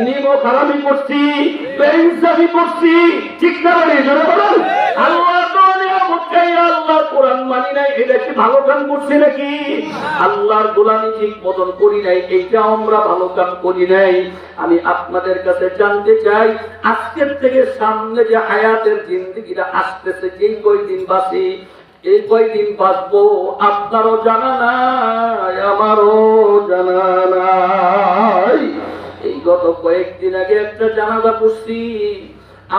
Speaker 1: নিমক হারামি করছি, বেইনসাফি করছি, ঠিক না বেশি? আল্লাহ আল্লাহ কোরআন মানি নাই, এটা কি ভালো কাম করছি নাকি? আল্লাহর গোলামি ঠিক মতন করি নাই, এইটা আমরা ভালো কাম করি নাই। আমি আপনাদের কাছে জানতে চাই, আজকের থেকে সামনে যে হায়াতের জিন্দেগিটা আসতেছে, যেই কয়দিন বাঁচি, এই কয়দিন বাঁচবো আপনারও জানা নাই, আমারও জানা নাই। এই গত কয়েকদিন আগে একটা জানাজা পড়ছি,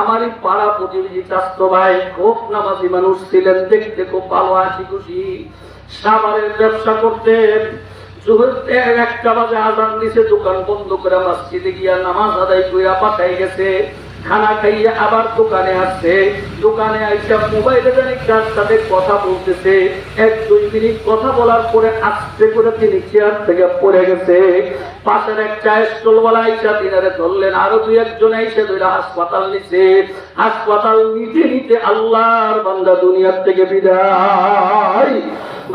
Speaker 1: আমারই পাড়া প্রতিবেশী স্বাস্থ্য ভাই, খুব নামাজি মানুষ ছিলেন, দেখতে খুব ভালো হাসি খুশি, সাবারের ব্যবসা করতেন। জোহরের 1টা বাজে আজান দিছে, দোকান বন্ধ করে মসজিদে গিয়া নামাজ আদায় কইরা পাঠাই গেছে। খানা খাইয়া আবার দোকানে আসছে, দোকানে আইসা মোবাইলে জানি কার সাথে কথা বলতেছে। 1-2 মিনিট কথা বলার পরে আস্তে করে তিনি চেয়ার থেকে পড়ে গেছে। পাশের এক চায়ের স্টলওয়ালা আইসা তিনারে ধরলেন, আরো 2-1 জন আইসা ধরে হাসপাতাল নিছে। হাসপাতাল নিতে নিতে আল্লাহর বান্দা দুনিয়ার থেকে বিদায়।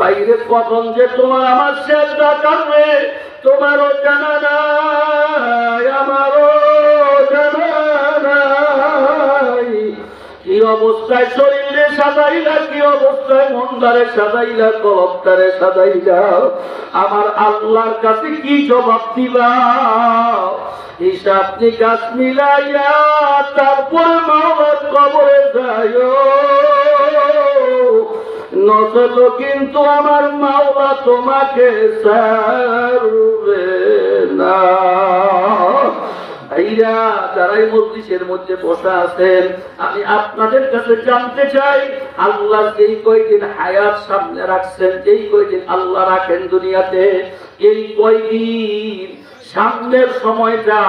Speaker 1: বাইরে কখন যে তোমার আমার শেষ কাটবে তোমারও জানা নাই, আমারও জানা নাই। কি অবস্থায় শরীরে সাজাইলা, কি অবস্থায় মনদারে সাজাইলা, কলবটারে সাজাইলা, আমার আল্লাহর কাছে কি জবাব দিবা? হিসাব নিকাশ মিলাইয়া তারপরে মাওলার কবরে যাইও, নচল কিন্তু আমার মাওলা তোমাকে ছাড়বে না। ভাইরা, যারাই মজলিসের মধ্যে বসা আছেন, আমি আপনাদের কাছে জানতে চাই, আল্লাহ যেই কয়দিন হায়াত সামনে রাখছেন, যেই কয়দিন আল্লাহ রাখেন দুনিয়াতে, এই কয়দিন সামনের সময়টা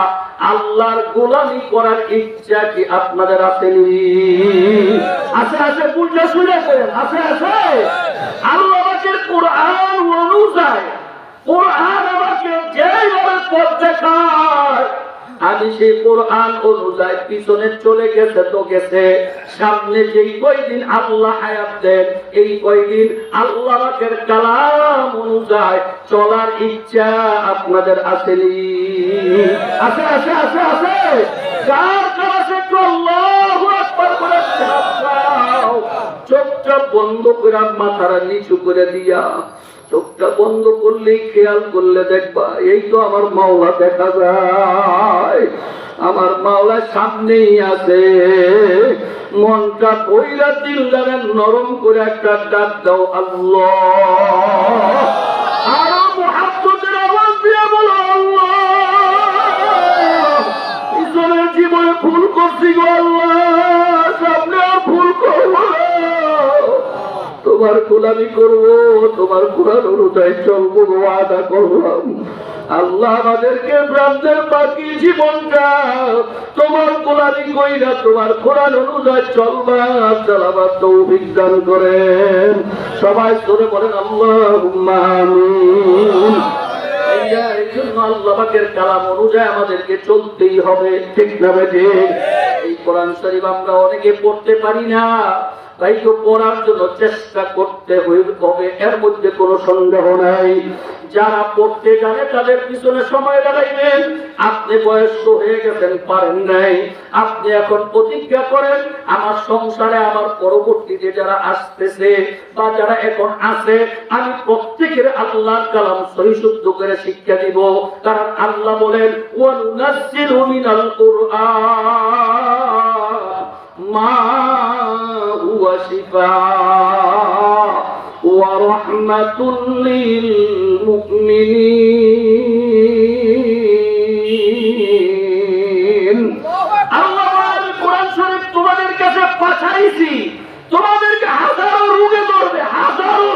Speaker 1: আল্লাহর গোলামি করার ইচ্ছা কি আপনাদের আসেনি? আছে আছে, বুঝলে শুনে করেন, আছে আছে। আল্লাহ আমাকে কোরআন অনুযায়ী, কোরআন আমাকে যেইভাবে পথ দেখায়, আমি সেই কোরআন অনুযায়ী পিছনে চলে গেছে তো গেছে, সামনে যেই কয়দিন আল্লাহ হায়াত দেন, এই কয়দিন আল্লাহ পাকের কালাম অনুযায়ী চলার ইচ্ছা আপনাদের আসেনি? আছে আছে আছে আছে। যার কাছে আল্লাহু আকবার বলে চোখটা বন্ধ করে মাথাটা নিচু করে দিয়া, চোখটা বন্ধ করলেই খেয়াল করলে দেখবা এই তো আমার মাওলা দেখা যায়, আমার মাওলা সামনেই আছে। মনটা কইরা দিলদারে নরম করে একটা ডাক দাও, আল্লাহ। আরো মুহাব্বতের আওয়াজ দিয়ে বলো, আল্লাহ। পিছনের জীবনে ভুল করছি গো আল্লাহ, সামনে আর ভুল করবো না। তোমার গোলামি করবো, তোমার কোরআন অনুযায়ী চলবো, ওয়াদা করলাম। আল্লাহ আমাদেরকে ব্রাহ্মণের বাকি জীবনটা তোমার গোলামি কইরা তোমার কোরআন অনুযায়ী চলবার চালাবার তৌফিক দান করেন। সবাই ধরে বলেন আল্লাহুম্মা আমিন। এই জন্য আল্লাহ পাকের কালাম অনুযায়ী আমাদেরকে চলতেই হবে, ঠিক না বেঠিক? এই কোরআন শরীফ আমরা অনেকে পড়তে পারি না, তাই তো পড়ার জন্য চেষ্টা করতে হবে, এর মধ্যে কোনো সন্দেহ নাই। যারা পড়তে জানে তাদের পিছনে সময় লাগাইবেন। আপনি বয়স্ক হয়ে গেছেন, পারেন নাই, আপনি এখন প্রতিজ্ঞা করেন, আমার সংসারে আমার পরবর্তীতে যারা আসতেছে বা যারা এখন আছে, আমি প্রত্যেকের আল্লাহর কালাম সহিশুদ্ধ করে শিক্ষা দিব। কারণ আল্লাহ বলেন, ওয়ানুনাজ্জিলু মিনাল কুরআন মা হুয়া শিফাআ ওয়া রাহমাতুল লিল মুমিনিন। আল্লাহ বলেন, কোরআন শরীফ তোমাদের কাছে পাঠাইছি, তোমাদেরকে হাজারো রোগে ধরবে, হাজারো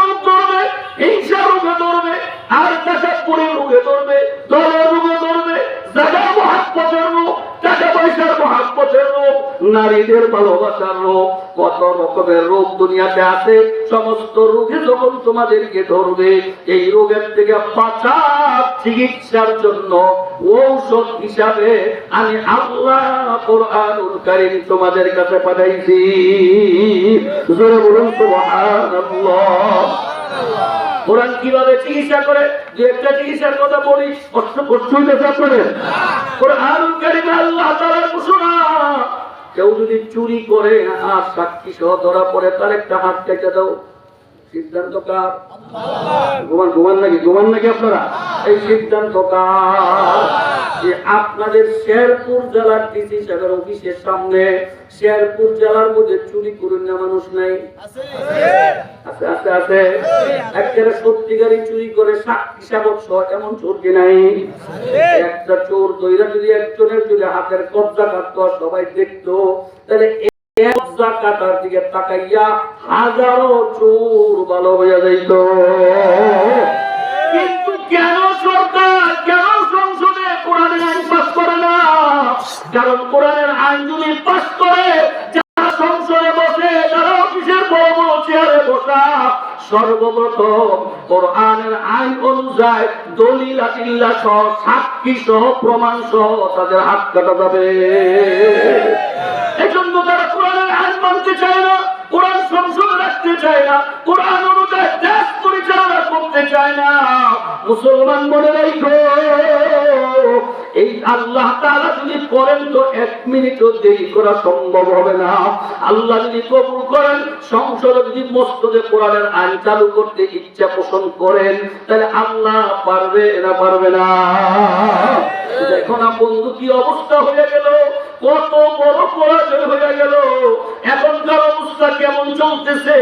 Speaker 1: রোগ ধরবে, হিংসা রোগে ধরবে, আর তাকাব্বুরের রোগে ধরবে, দলের রোগে ধরবে, জায়গার মহাব্বতের রোগ, টাকা পয়সার মহাব্বতের রোগ, নারীদের ভালোবাসার রোগ, কত রকমের রোগ দুনিয়াতে আছে। সমস্ত রোগে যখন তোমাদেরকে ধরবে, এই রোগের থেকে বাঁচার চিকিৎসার জন্য ঔষধ হিসাবে আমি আল্লাহ কোরআনুল কারীম তোমাদের কাছে পাঠাইছি। জোরে বলুন সুবহানাল্লাহ। কোরআন কিভাবে চিকিৎসা করে, যে একটা চিকিৎসার কথা বলি, কষ্ট হইতেছে আপনাদের। কোরআনুল কারীমে আল্লাহ তাআলার ঘোষণা, কেউ যদি চুরি করে আর সাক্ষী সহ ধরা পড়ে তার একটা হাত কেটে দাও, সিদ্ধান্ত কার? ঘুমান নাকি আপনারা? এই সিদ্ধান্ত কার? যে আপনাদের শেরপুর জেলার ডিসি সাহেবের অফিসের সামনে শেরপুর জেলার মধ্যে চুরি করুন না মানুষ নাই? আছে আছে আছে। একেবারে সত্যিকারই চুরি করে সাক্ষী সাবক সহ এমন চোর কি নাই? একটা চোর দইরা যদি একজনের যদি হাতের কবজা কাটতো সবাই দেখতো, তাহলে কবজা কাটার দিকে তাকাইয়া হাজারো চোর ভালো হইয়া যাইত। কিন্তু কেন সরকার, কেন সংসদে কোরআনের আইন পাস করে না? কারণ কোরআনের আইন যদি পাস করে, যারা সংসদে বসে, যারা অফিসের বড় বড় চেয়ারে বসা, সর্বপ্রথম কোরআনের আইন অনুযায়ী দলিল আদিল্লাহ সহ সাক্ষী সহ প্রমাণ সহ তাদের হাত কাটা যাবে। এজন্য তারা কোরআনের আইন মানতে চায় না, কোরআন সংসদে রাখতে চায় না, কোরআন অনুযায়ী দেশ পরিচালনা করতে চায় না। মুসলমান মনে রাখো, এই আল্লাহ তাআলা যদি করেন তো 1 মিনিটও দেরি করা সম্ভব হবে না। আল্লাহ যদি কবুল করেন, সংসদে যদি মসজিদে কোরআনের আইন চালু করতে ইচ্ছা পোষণ করেন, তাহলে আল্লাহ পারবে না পারবে না? দেখো না বন্ধু কি অবস্থা হয়ে গেল, কত বড় পরাজয় হয়ে গেল। এখনকার অবস্থা কেমন চলতেছে?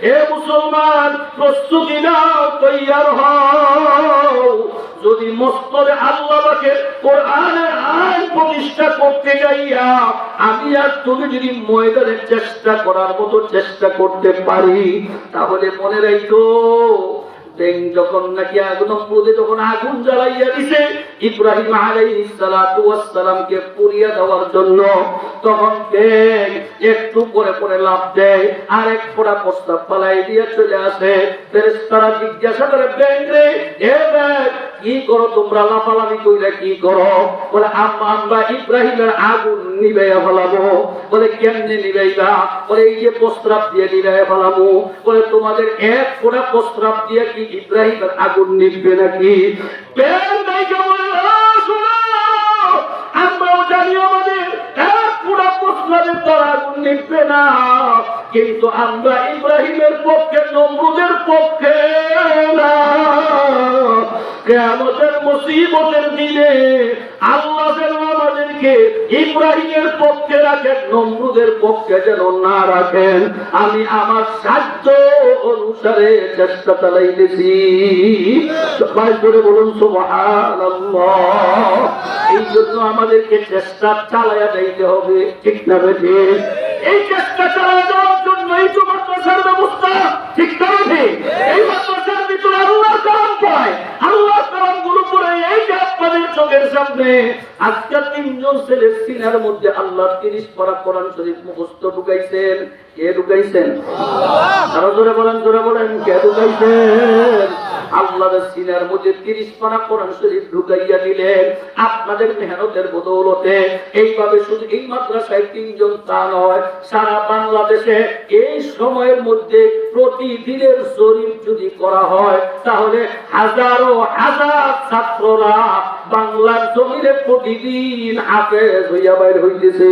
Speaker 1: হে মুসলমান, প্রস্তুতি নাও, তৈয়ার হও। যদি মসজিদে আল্লাহকে কোরআনের আইন প্রতিষ্ঠা করতে যাইয়া আমি আর তুমি যদি ময়দানে চেষ্টা করার মতো চেষ্টা করতে পারি, তাহলে মনে রাখো, যখন নাকি নমরুদে যখন আগুন জ্বালাইয়া দিছে ইব্রাহিম আলাইহিস সালাতু ওয়াস সালামকে পুড়িয়ে দেওয়ার জন্য, তখন একটু পরে পরে লাফ দেয় আর এক ফোঁটা প্রস্তাব পালাই দিয়ে চলে আসে। ফেরেশতারা জিজ্ঞাসা করে, রে এ কি করো তোমরা, লাফালাফি কইরা কি করো? বলে আমরা ইব্রাহিমের আগুন নিভাইয়া ফেলাবো। বলে কেমনে নিভাইবা? বলে এই যে প্রস্তাব দিয়ে নিভাইয়া ফেলাবো। বলে তোমাদের এক ফোঁটা প্রস্তাব দিয়ে কি ইব্রাহিমের আগুন নিভবে নাকি? আমরাও জানি আমাদের এক ফোঁটা প্রস্তাবের দ্বারা আগুন নিভবে না, কিন্তু আমরা ইব্রাহিমের পক্ষে, নমরুদের পক্ষে না। কিয়ামতের মুসিবতের দিনে আল্লাহ যেন আমাদেরকে ইব্রাহিমের পক্ষে রাখেন, নমরুদের পক্ষে যেন না রাখেন। আমি আমার সাধ্য অনুসারে চেষ্টা চালাইতেছি। সবাই করে বলুন সুবহানাল্লাহ। এই জন্য আমাদেরকে চেষ্টা চালাইয়া যাইতে হবে, ঠিক না বেঠে? এই চেষ্টা চালাইয়া যাওয়ার জন্য এই তো মাদ্রাসার ব্যবস্থা, ঠিক না বেঠে? এই মাদ্রাসার ভিতরে আল্লাহর কালাম পড়ায়, আল্লাহর কালাম গুলো পড়ে এই যে আপনাদের চোখের সামনে আজকে 3 জন ছেলের সিনার মধ্যে আল্লাহ 30 পারা কোরআন শরীফ মুখস্থ ঢুকাইছেন। কে ঢুকাইছেন? আরো জোরে বলেন, জোরে বলেন, কে ঢুকাইছেন? আল্লাহর সিনার মধ্যে 30 পারা কোরআন শরীফ ঢুকাইয়া দিলেন আপনাদের মেহনতের বদৌলতে। এইভাবে শুধু এই মাদ্রাসায় 3 জন তা নয়, সারা বাংলাদেশে এই সময়ের মধ্যে প্রতিদিনের শরীফ যদি করা হয়, তাহলে হাজারো হাজার ছাত্ররা বাংলার জমিনে প্রতিদিন হাফেজ হইয়া বাইর হইতেছে।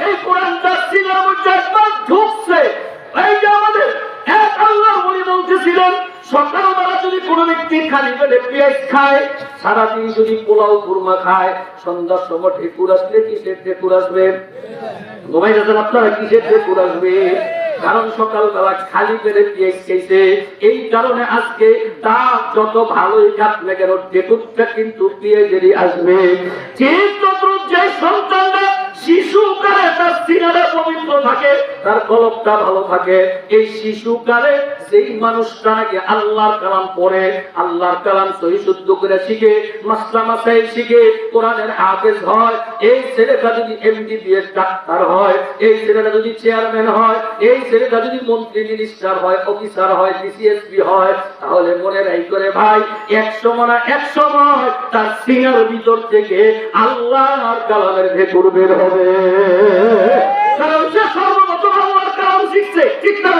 Speaker 1: এই কোরআনটা সিনার মধ্যে একবার ঢুকছে। এই যে আমাদের এক আল্লাহর ওলি বলতেছিলেন, সকালবেলা যদি কোনো ব্যক্তি খালি পেটে পেঁয়াজ খায়, সারাদিন যদি পোলাও কুরমা খায়, সন্ধ্যার সময় ঠেকুর আসলে কিসের ঠেকুর আসবে? ঘুমাই যাচ্ছেন আপনারা, কিসের ঠেকুর আসবে? কারণ সকালবেলা খালি পেটে পেঁয়াজ খেয়েছে। এই কারণে আজকে তার যত ভালোই খাক না কেন, ঠেকুরটা কিন্তু পেঁয়াজেরই আসবে। ঠিক তদ্রুপ যে সন্তানরা শিশুকালে তার সিনাটা পবিত্র থাকে, তার কলবটা ভালো থাকে, এই শিশুকালে যেই মানুষটা নাকি আল্লাহর কালাম পড়ে, আল্লাহর কালাম সহি শুদ্ধ করে শিখে, মাসলা মাসাইল শিখে, কোরআনের হাফেজ হয়, এই ছেলেটা যদি এমবিবিএস ডাক্তার হয়, এই ছেলেটা যদি চেয়ারম্যান হয়, এই ছেলেটা যদি মন্ত্রী মিনিস্টার হয়, অফিসার হয়, ডিসিএসপি হয়, তাহলে মনে রাই করে ভাই, এক সময় তার সিনার ভিতর থেকে আল্লাহর কালামের ঢেকুর বের হবে। কারণ সে সর্বপ্রথম আল্লাহর কালাম শিখছে, ঠিক না?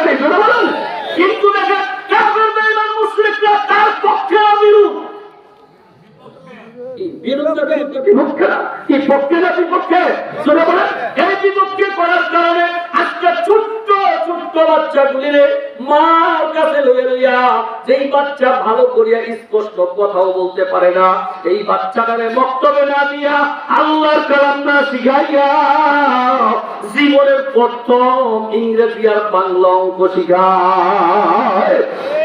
Speaker 1: কিন্তু দেখেন কাফের বেঈমান মুশরিকরা তার পক্ষে বিরূপ। বিরুদ্ধে বিপক্ষে না, কি পক্ষে না বিপক্ষে? শুনে বলেন, এই বিপক্ষে করার কারণে আজকে ছোট্ট ছোট্ট বাচ্চাগুলিরে মার কাছে লইয়া লইয়া, যেই বাচ্চা ভালো করিয়া স্পষ্ট কথাও বলতে পারে না, এই বাচ্চাটারে বক্তব্য না দিয়া আল্লাহর কালাম না শিখাইয়া জীবনের প্রথম ইংরেজি আর বাংলা অঙ্ক শিখায়।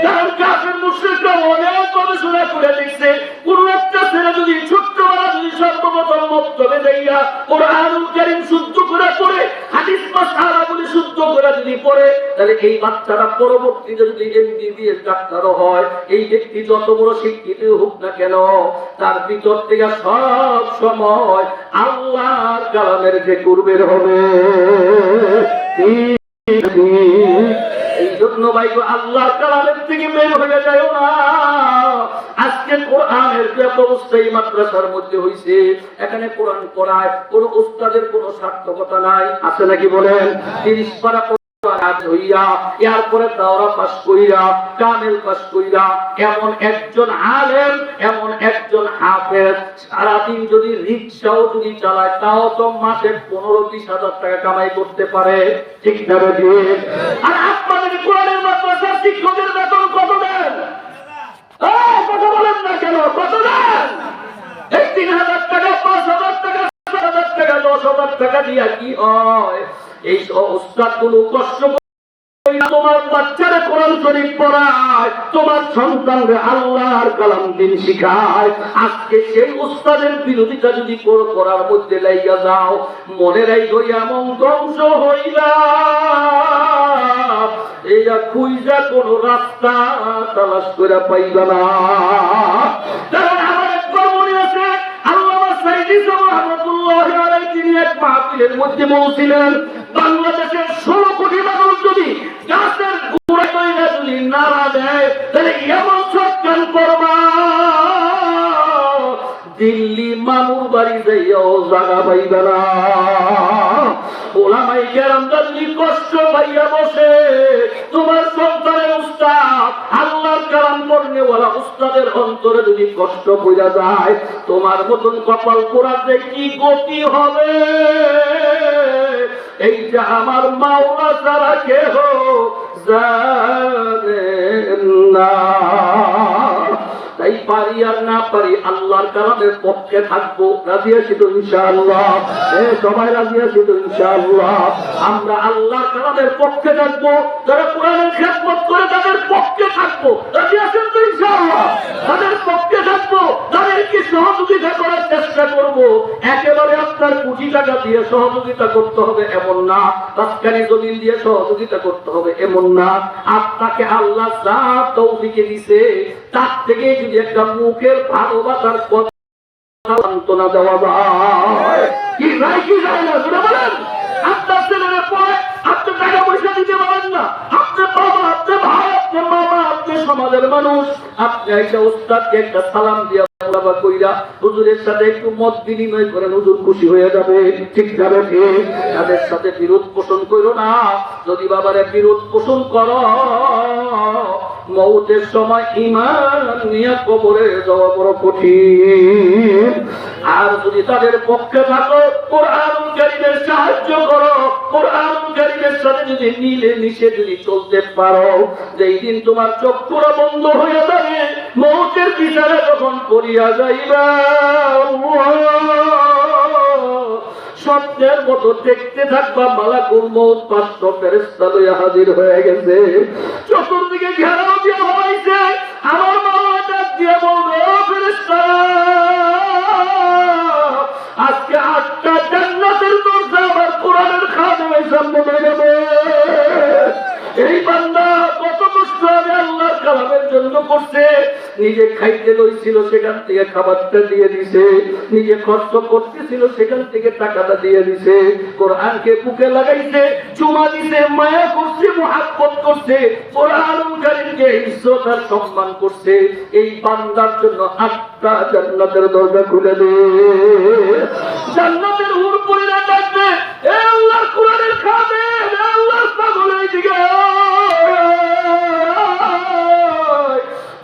Speaker 1: তার কাফের মুশরিকরা অনেক গবেষণা করে দেখছে, কোন একটা ছেলে যদি ছোট্টবেলা যদি সর্বপ্রথম বক্তব্যে যাইয়া কোরআনুল কারীম শুদ্ধ করে পড়ে, হাদিস মাসআলাগুলি শুদ্ধ করে যদি পড়ে, তাহলে এই বাচ্চারা পরবর্তীতে যদি এমবিবিএস ডাক্তারও হয়, এই ব্যক্তি যত বড় শিক্ষিত হোক না কেন, তার ভিতর থেকে সব সময় আল্লাহর কালামের যে বের হবে। এই জন্য ভাই আল্লাহর কালামের থেকে বের হয়ে যায় না। আজকে কোরআনের যে অবস্থা এই মাদ্রাসার মধ্যে হইছে, এখানে কোরআন পড়ায় কোন উস্তাদের কোন সার্থকতা নাই, আছে নাকি বলেন? 30 পারা এরপরে দাওরা পাস কইরা কামেল পাস কইরা এমন একজন আলেম, এমন একজন হাফেজ সারাদিন যদি রিকশাও যদি চালায়, তাও তো মাসে 15-20 হাজার টাকা কামাই করতে পারে, ঠিক না? আর আপনাদের কোরআনের মাদ্রাসার শিক্ষকের বেতন কত দেন? কথা বলেন না কেন? কত দেন? এই 3,000 টাকা, 5,000 টাকা, 7,000 টাকা, 10,000 টাকা দিয়া কি হয়? এই উস্তাদগুলো কষ্ট তোমার বাচ্চারা কোরআন শরীফ পড়ায়, তোমার সন্তানকে আল্লাহর কালাম দিন শিখায়। আজকে সেই উস্তাদের বিরোধিতা যদি করার মধ্যে লাইয়া যাও, মনে রাখো এমন ধ্বংস হইলা এইটা খুঁজা কোন রাস্তা তালাশ করে পাইবা না। কারণ আমার একবার মনে আছে, আল্লামা সাইদি সাহেব রাহমাতুল্লাহি আলাইহি তিনি এক মাহফিলের মধ্যে বলছিলেন, বাংলাদেশের 16 কোটি মানুষ যদি গাছের গোড়ায় কইরা যদি নাড়া দেয়, তাহলে এমন সরকার করবা দিল্লি মামুর বাড়ি যাইয়াও জায়গা পাইবে না। ওলামায়ে কেরাম যদি কষ্ট পাইয়া বসে, তোমার সন্তানের উস্তাদ আল্লাহর কালাম পড়নেওয়ালা উস্তাদের অন্তরে যদি কষ্ট পড়া যায়, তোমার মতন কপাল পোড়াতে কি গতি হবে? এইটা আমার মাওলা ছাড়া কেহ জানে না। তাই পারি আর না পারি আল্লাহর কালামের পক্ষে থাকবো। রাজি আছি তো ইনশাআল্লাহ? সবাই রাজি আছি তো ইনশাআল্লাহ? আমরা আল্লাহর কালামের পক্ষে থাকবো, যারা কোরআনের খেদমত করে তাদের পক্ষে থাকবো। রাজি আছেন তো ইনশাআল্লাহ? তাদের পক্ষে থাকবো, তাদেরকে সহযোগিতা করার চেষ্টা করবো। একেবারে আপনার কোটি টাকা দিয়ে সহযোগিতা করতে হবে এমন না, তৎকালী জমিন দিয়ে সহযোগিতা করতে হবে এমন না। আপনাকে আল্লাহ যা তৌফিক দিছে, তার থেকে যদি একটা মুখের ভালোবাসার কথা সান্ত্বনা দেওয়া যায়, কি যায় কি যায় না শুনে বলেন। আপনার ছেলেরা পড়ে, আপনি টাকা পয়সা দিতে পারেন না, আপনার বাবা, আপনার ভাই, আপনার মামা, আপনার সমাজের মানুষ, আপনি একটা উস্তাদকে একটা সালাম দিয়া কইরা হুজুরের সাথে একটু মত বিনিময় করেন, হুজুর খুশি হয়ে যাবে, ঠিক যাবে। তাদের সাথে বিরোধ পোষণ করো না। যদি বাবারে বিরোধ পোষণ করো, মৌতের সময় ঈমান নিয়ে কবরে যাওয়া বড় কঠিন। আর যদি তাদের পক্ষে থাকো, কোরআনুল কারীমের সাহায্য করো, কোরআনুল কারীমের সাথে যদি মিলে মিশে যদি চলতে পারো, যেই দিন তোমার চোখ পুরো বন্ধ হয়ে যাবে, মৌতের বিচারে যখন করিয়া যাইবা, স্বপ্নের মতো দেখতে থাকবা মালাকুল মউত 500 ফেরেশতা লইয়া হাজির হয়ে গেছে, চতুর্দিকে ঘেরাও দিয়া হইছে। আমার মাওলা ডাক দিয়ে বলবে, ও ফেরেশতারা, আজকে 8টা জান্নাতের দরজা আমার কোরআনের খাদেমের সামনে বেরোবে। এই বান্দা কত কষ্ট আমি আল্লাহর কালামের জন্য করছে, নিজে খাইতে লইছিল সেখান থেকে খাবারটা দিয়ে দিছে, নিজে খরচ করতেছিল সেখান থেকে টাকাটা দিয়ে দিছে, কোরআনকে বুকে লাগাইছে, চুমা দিছে, মায়া করছে, মুহাব্বত করছে, কোরআনুল কারীমকে ইজ্জত আর সম্মান করছে। এই বান্দার জন্য 8টা জান্নাতের দরজা খুলে দে। জান্নাতের হুর পরিরা ডাকবে, এ আল্লাহর কোরআনের খাদেম, এ আল্লাহর পাগল, এইদিকে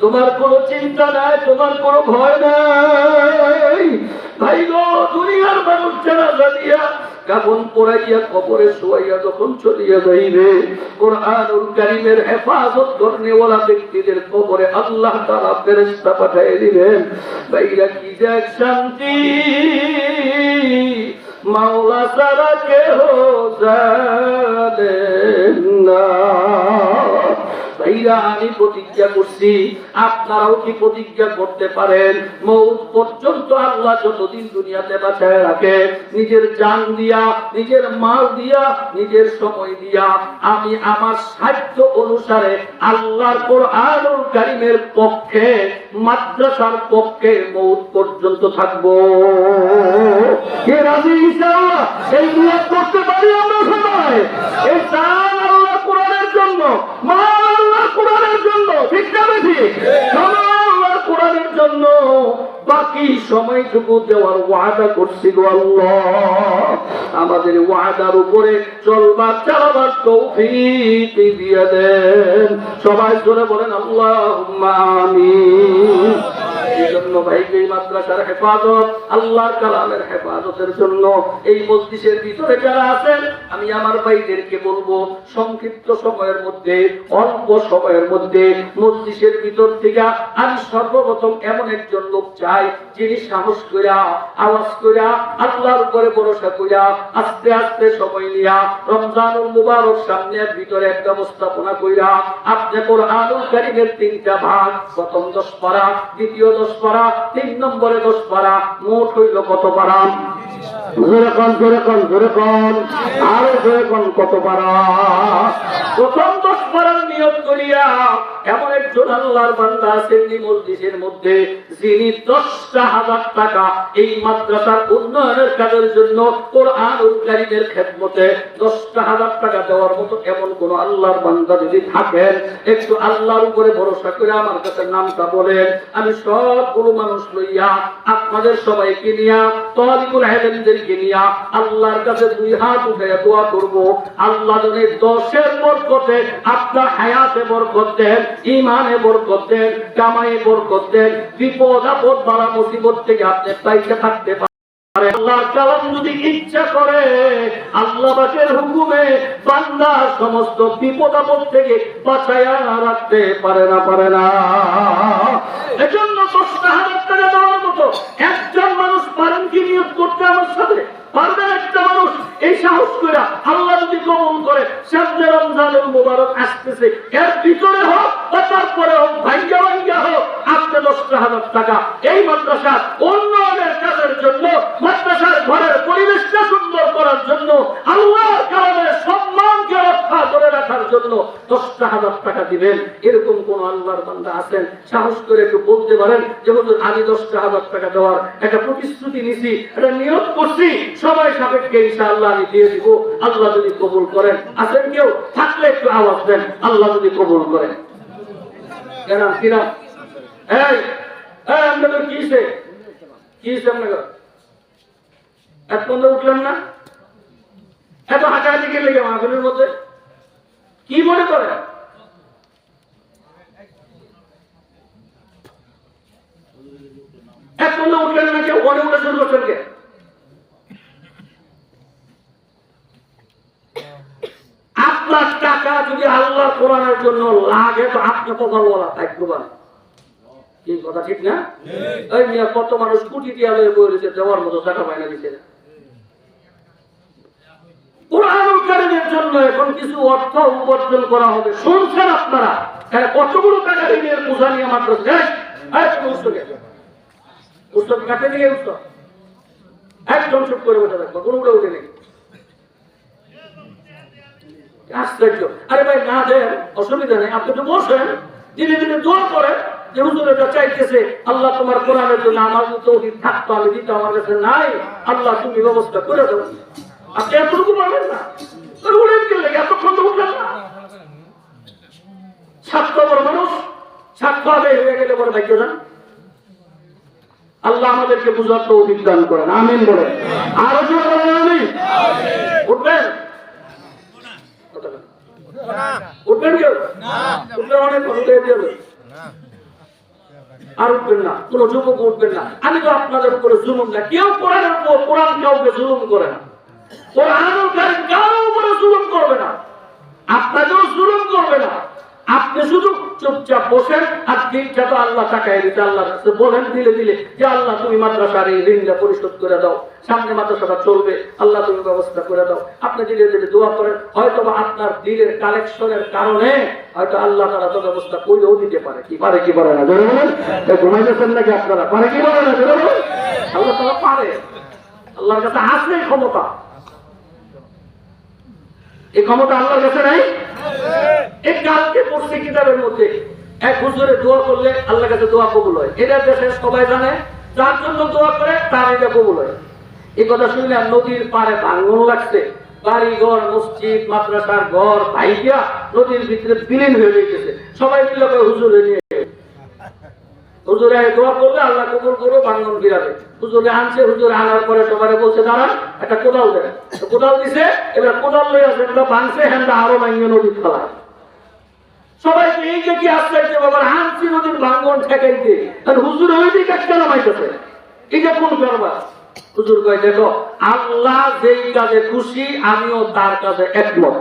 Speaker 1: তোমার কোনো চিন্তা নাই, তোমার কোনো ভয় নাই। ভাই গো, দুনিয়ার মানুষ জানাজা দিয়া কাফন পরাইয়া কবরে শোয়াইয়া যখন চলিয়া যাইবে, কোরআনুল কারীমের হেফাজত করনেওয়ালা ব্যক্তিদের কবরে আল্লাহ তাআলা ফেরেশতা পাঠিয়ে দিবেন। ভাইরা কি যে শান্তি, মাওলা ছাড়া কেহ জানে না। ভাইরা, আমি প্রতিজ্ঞা করছি, আপনারাও কি প্রতিজ্ঞা করতে পারেন? মৌত পর্যন্ত আল্লাহ যতদিন দুনিয়াতে বাঁচায় রাখে, নিজের জান দিয়া, নিজের মাল দিয়া, নিজের সময় দিয়া আমি আমার সাধ্য অনুসারে আল্লাহর কোরআনুল কারীমের পক্ষে, মাদ্রাসার পক্ষে মৌত পর্যন্ত থাকবো। কে রাজি ইনশাআল্লাহ? এই নিয়ত করতে পারি আমরা সবাই। এই জান আল্লাহ কোরআনের জন্য, মাল আল্লাহ কোরআনের জন্য, ঠিক না ঠিক? আল্লাহর কোরআনের জন্য বাকি সময়টুকু দেওয়ার ওয়াদা করছি গো আল্লাহ। আমাদের ওয়াদার উপরে চলবার চালাবার তৌফিক দিয়ে দেন। সবাই জোরে বলেন আল্লাহুম্মা আমিন। এই জন্য ভাইকে এই মাদ্রাসার হেফাজত, আল্লাহর কালামের হেফাজতের জন্য এই মজলিসের ভিতরে যারা আছেন, আমি আমার ভাইদেরকে বলবো, সংক্ষিপ্ত সময়ের মধ্যে, অল্প সময়ের মধ্যে মজলিসের ভিতর থেকে আমি সর্বপ্রথম এমন একজন লোক চাই, যিনি সাহস কইরা, আওয়াজ কইরা, আল্লাহর উপরে ভরসা কইরা, আস্তে আস্তে সময় নিয়া রমজানুল মুবারক সামনের ভিতরে একটা ব্যবস্থাপনা কইরা আপনি কোরআনুল কারীমের 3টা ভাগ, প্রথম 10 পারা, দ্বিতীয় 10 পারা, 3 নম্বরে 10 পারা, মোট হইল কত পারা? জোরে কোন, জোরে কোন, জোরে কোন, আরো জোরে কোন, কত পারা? প্রথম 10 পারার নিয়ত করিয়া এমন একজন আল্লাহর বান্দা আছেন এই মজলিসের মধ্যে, যিনি 10,000 টাকা এই মাদ্রাসার উন্নয়নের কাজের জন্য, কোরআনুল কারীমের খেদমতে 10,000 টাকা দেওয়ার মতো এমন কোন আল্লাহর বান্দা যদি থাকেন, একটু আল্লাহর উপরে ভরসা করে আমার কাছে নামটা বলেন। আমি সবগুলো মানুষ লইয়া, আপনাদের সবাইকে নিয়া, তালিবুল ইলমদেরকে নিয়া আল্লাহর কাছে 2 হাত উঠাইয়া দোয়া করব, আল্লাহ যেন 10-এর বরকতে আপনার হায়াতে বরকত দেন, ঈমানে বরকত দেন, কামায়ে বরকত দেন, বিপদ আপদ বালা মুসিবত থেকে আপনি পাইতে থাকতে পারেন। আল্লাহর কালাম যদি ইচ্ছা করে, আল্লাহ পাকের হুকুমে বান্দা সমস্ত বিপদ আপদ থেকে বাঁচায়া রাখতে পারে না, পারে না। এজন্য 10,000 টাকা দেওয়ার মতো একজন মানুষ পারেন কি নিয়ত করতে আমার সাথে? পারবেন একটা মানুষ? এই সাহস করে আল্লাহ যদি কবুল করে, সামনে রমজানুল মুবারক আসতেছে, এর ভিতরে হোক বা তারপরে হোক, ভাঙ্গা ভাঙ্গা হোক, আপনি 10,000 টাকা এই মাদ্রাসার উন্নয়নের কাজের জন্য, মাদ্রাসার ঘরের পরিবেশটা সুন্দর করার জন্য, আল্লাহর কালামের সম্মানকে রক্ষা করে রাখার জন্য 10,000 টাকা দিবেন। এরকম কোন আল্লাহর বান্দা আছেন? সাহস করে একটু বলতে পারেন যে হুজুর, আমি 10,000 টাকা দেওয়ার একটা প্রতিশ্রুতি নিছি, এটা নিয়ত করছি, সময় সাপেক্ষে ইনশাআল্লাহ আমি দিয়ে দিব, আল্লাহ যদি কবুল করেন। আছেন কেউ? থাকলে একটু আওয়াজ দেন, আল্লাহ যদি কবুল করেন। কেন কিনা? এই আপনাদের কিসে কিসে আপনাদের এত বন্ধ উঠলেন না? এত হাঁটাহাঁটি কে লেগে মাহফিলের মধ্যে কি মনে করেন? এক বন্ধ উঠলেন না, কেউ অনেক উঠে শুরু করছেন কে? আপনার টাকা যদি আল্লাহ কোরআনের জন্য লাগে, তো আপনি কথা বলা থাকবে না। এই কথা ঠিক না? এই মিয়া, কত মানুষ কোটি টিয়া লয়ে বই রয়েছে, দেওয়ার মতো টাকা পায় না, দিচ্ছে না। কোরআনুল কারীমের জন্য এখন কিছু অর্থ উপার্জন করা হবে, শুনছেন আপনারা? কতগুলো টাকা ঋণের বোঝা নিয়ে মাত্র উৎসব কাটে নিয়ে উৎসব একদম চুপ করে বসে থাকবো, কোনো উঠে উঠে নেই। আশ্চর্য! আরে ভাই, না দেন অসুবিধা নেই, আপনি তো বসেন, দিনে দিনে দোয়া করেন যে হুজুর এটা চাইতেছে, আল্লাহ তোমার কোরআনের জন্য আমার তৌফিক থাকতো, আমি দিতে আমার কাছে নাই, আল্লাহ তুমি ব্যবস্থা করে দেবো। আপনি এতটুকু পারবেন না? এতক্ষণ তো উঠলেন না। ছাত্র বড় মানুষ, ছাত্র আদায় হয়ে গেলে পরে ভাগ্য যান। আল্লাহ আমাদেরকে বুঝার তৌফিক দান করেন, আমিন বলেন। আরো জোরে বলেন আমিন। উঠবেন? উঠবেন কেউ? উঠলে অনেক উঠে যাবে। আর উঠবেন না, কোনো যুবক উঠবেন না। আমি তো আপনাদের উপরে জুলুম না, কেউ কোরআনের উপর, কোরআন কাউকে জুলুম করে না, কোরআনুল কারীম কারোর উপরে জুলুম করবে না, আপনাকেও জুলুম করবে না। আপনি শুধু চুপচাপ বসেন আর দিনটা তো আল্লাহ তাকায় দিতে, আল্লাহর কাছে বলেন দিলে দিলে যে আল্লাহ তুমি মাদ্রাসার এই ঋণটা পরিশোধ করে দাও, সামনে মাদ্রাসাটা চলবে, আল্লাহ তুমি ব্যবস্থা করে দাও। আপনি দিলে দিলে দোয়া করেন, হয়তো বা আপনার দিলের কালেকশনের কারণে হয়তো আল্লাহ তারা তো ব্যবস্থা করেও দিতে পারে। কি পারে কি পারে না জোরে বলেন? ঘুমাইতেছেন নাকি আপনারা? পারে কি পারে না জোরে বলেন? আল্লাহ তারা পারে, আল্লাহর কাছে আছে ক্ষমতা। এই ক্ষমতা আল্লাহর কাছে নাই? এই কালকে পড়ছে কিতাবের মধ্যে এক হুজুরে দোয়া করলে আল্লাহর কাছে দোয়া কবুল হয়। এটা দেশে সবাই জানে, যার জন্য দোয়া করে তার এটা কবুল হয়। এই কথা শুনলে নদীর পাড়ে ভাঙন লাগছে, বাড়ি ঘর, মসজিদ, মাদ্রাসার ঘর ভাইয়া নদীর ভিতরে বিলীন হয়ে গেছে। সবাই মিলে হুজুরে নিয়ে হুজুরে দোয়া করলে আল্লাহ কবুল করে ভাঙন ফিরাবে। হুজুরে আনছে, হুজুরে আনার পরে সবাই বলছে দাঁড়ান একটা কোদাল দেন। কোদাল দিছে, এবার কোদাল লই আসে ভাঙছে, হ্যান্ডা আরো ভাঙিয়ে নদীর ফেলায়। সবাই এই যে কি আসছে বাবার আনছি নদীর ভাঙন ঠেকাইতে, হুজুর ওই দিকে একটা নামাইতেছে। এটা কোন কারবার? হুজুর কয় দেখো আল্লাহ যেই কাজে খুশি আমিও তার কাজে একমত।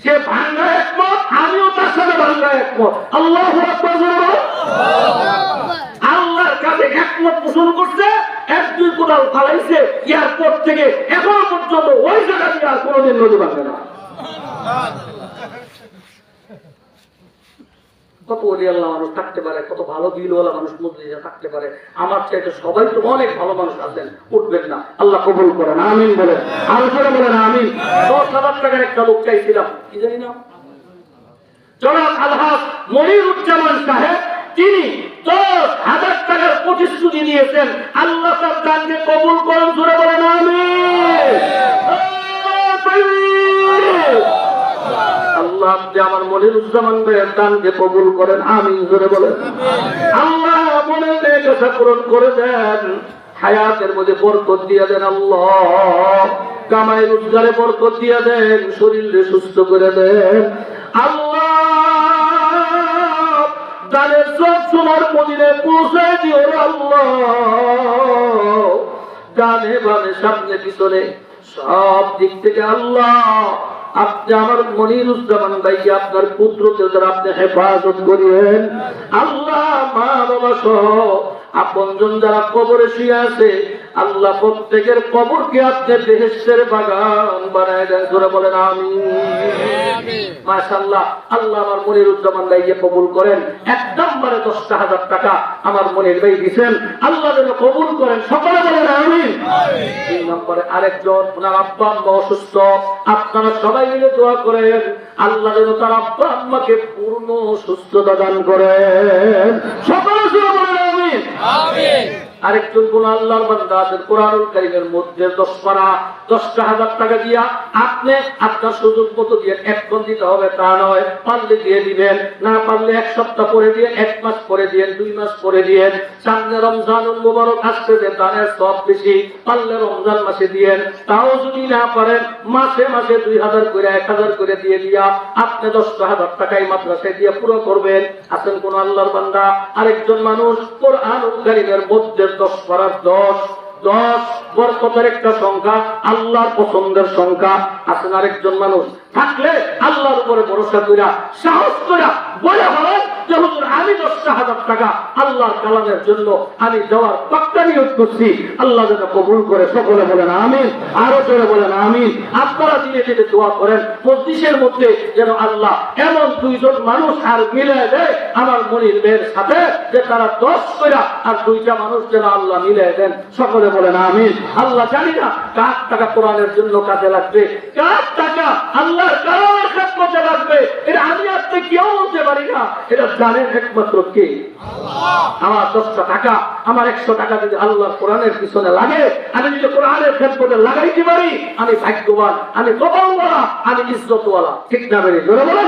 Speaker 1: সে ভাঙ্গা একমত, আমিও তার সাথে ভাঙ্গা একমত। আল্লাহু আকবার। আল্লাহর কাছে একমত পোষণ করছে, এক দুই কোদাল ফালাইছে, এয়ারপোর্ট থেকে এখনো পর্যন্ত ওই জায়গা দিয়ে আর কোনোদিন নদী ভাঙবে না। কত ওলিয়াল্লাহ মানুষ থাকতে পারে, কত ভালো দিলওয়ালা মানুষ মসজিদে থাকতে পারে। আমার চাইতে সবাই তো অনেক ভালো মানুষ আছেন, উঠবেন না। আল্লাহ কবুল করেন, আমিন বলেন, আরো করে বলেন আমিন। 10,000 টাকার একটা লোক চাইছিলাম, কি জানি না, জনাব আলহাজ মনিরুজ্জামান সাহেব, তিনি 10,000 টাকার প্রতিশ্রুতি দিয়েছেন। আল্লাহ তার দানকে কবুল করেন, জোরে বলেন আমিন। আল্লাহ আপনি আমার মনিরুজ্জামান ভাইয়ের দানকে কবুল করেন, আমিন জোরে বলেন। আল্লাহ মনের নেশা পূরণ করে দেন, হায়াতের মধ্যে বরকত দিয়ে দেন, আল্লাহ কামাই রোজগারে বরকত দিয়ে দেন, শরীরে সুস্থ করে দেন। আল্লাহ দানের সব সোনার মদিনে পৌঁছে দিও আল্লাহ, ডানে বামে সামনে পিছনে সব দিক থেকে আল্লাহ আপনি আমার মনিরুজ্জামান ভাইকে আপনার পুত্রকে যারা আপনি হেফাজত করিয়েন। আল্লাহ মা বাবা সহ আপনজন যারা কবরে শুয়ে আছে, আল্লাহ প্রত্যেকের কবরকে আপনি বেহেশতের বাগান বানায় দেন, জোরে বলেন আমিন। মাশাআল্লাহ, আল্লাহ আমার মনিরুজ্জামান ভাইকে কবুল করেন। এক নম্বরে 10,000 টাকা আমার মনির ভাই দিয়েছেন, আল্লাহ যেন কবুল করেন, সকলে বলেন আমিন। 2 নম্বরে আরেকজন, ওনার আব্বা আম্মা অসুস্থ, আপনারা সবাই মিলে দোয়া করেন, আল্লাহ যেন তার আব্বা আম্মাকে পূর্ণ সুস্থতা দান করেন, সকলে বলেন আমিন। আরেকজন কোন আল্লাহর বান্দা কোরআনুল কারীমের মধ্যে 10 পারা 10,000 টাকা দিয়া আপনি আপনার সুযোগ মতো দিয়ে এখন দিতে হবে তা নয়, পারলে দিয়ে দিবেন, না পারলে 1 সপ্তাহ পরে দিয়ে, 1 মাস পরে দিয়ে, 2 মাস পরে দিয়ে। সামনে রমজানুল মুবারক আসছে, দানের সব বেশি, পারলে রমজান মাসে দিয়েন, তাও যদি না পারেন মাসে মাসে 2,000 করে 1,000 করে দিয়ে দিয়া আপনি 10,000 টাকাই মাদ্রাসায় দিয়ে পুরো করবেন। আছেন কোন আল্লাহর বান্দা, আরেকজন মানুষ কোরআনুল কারীমের মধ্যে 10 পারা 10 বরকতের একটা সংখ্যা, আল্লাহর পছন্দের সংখ্যা। আছেন আরেকজন মানুষ, থাকলে আল্লাহর উপরে ভরসা কইরা সাহস কইরা বলে বলেন যে হুজুর আমি 10,000 টাকা আল্লাহর কালামের জন্য আমি দেওয়ার পাক্কা নিয়ত করছি, আল্লাহ যেন কবুল করে, সকলে বলেন আমিন, আরো জোরে বলেন আমিন। আপনারা দিনে দিনে দোয়া করেন মজলিসের মধ্যে যেন আল্লাহ এমন 2 জন মানুষ আর মিলে দেয় আমার মনির ভাইয়ের সাথে, যে তারা 10 কইরা আর 2টা মানুষ যেন আল্লাহ মিলে দেন, সকলে বলেন আমিন। আল্লাহ জানি না কার টাকা কোরআনের জন্য কাজে লাগবে, কার টাকা আল্লাহর কালামের খেদমতে লাগবে, এটা আমি আপনি কেউ বলতে পারি না, এটা জানেন একমাত্র কে? আল্লাহ। আমার 10টা টাকা, আমার 100 টাকা যদি আল্লাহর কোরআনের পিছনে লাগে, আমি যদি কোরআনের খেদমতে লাগাইতে পারি, আমি ভাগ্যবান, আমি কপালওয়ালা, আমি ইজ্জতওয়ালা, ঠিক না? বেরিয়ে জোরে বলেন।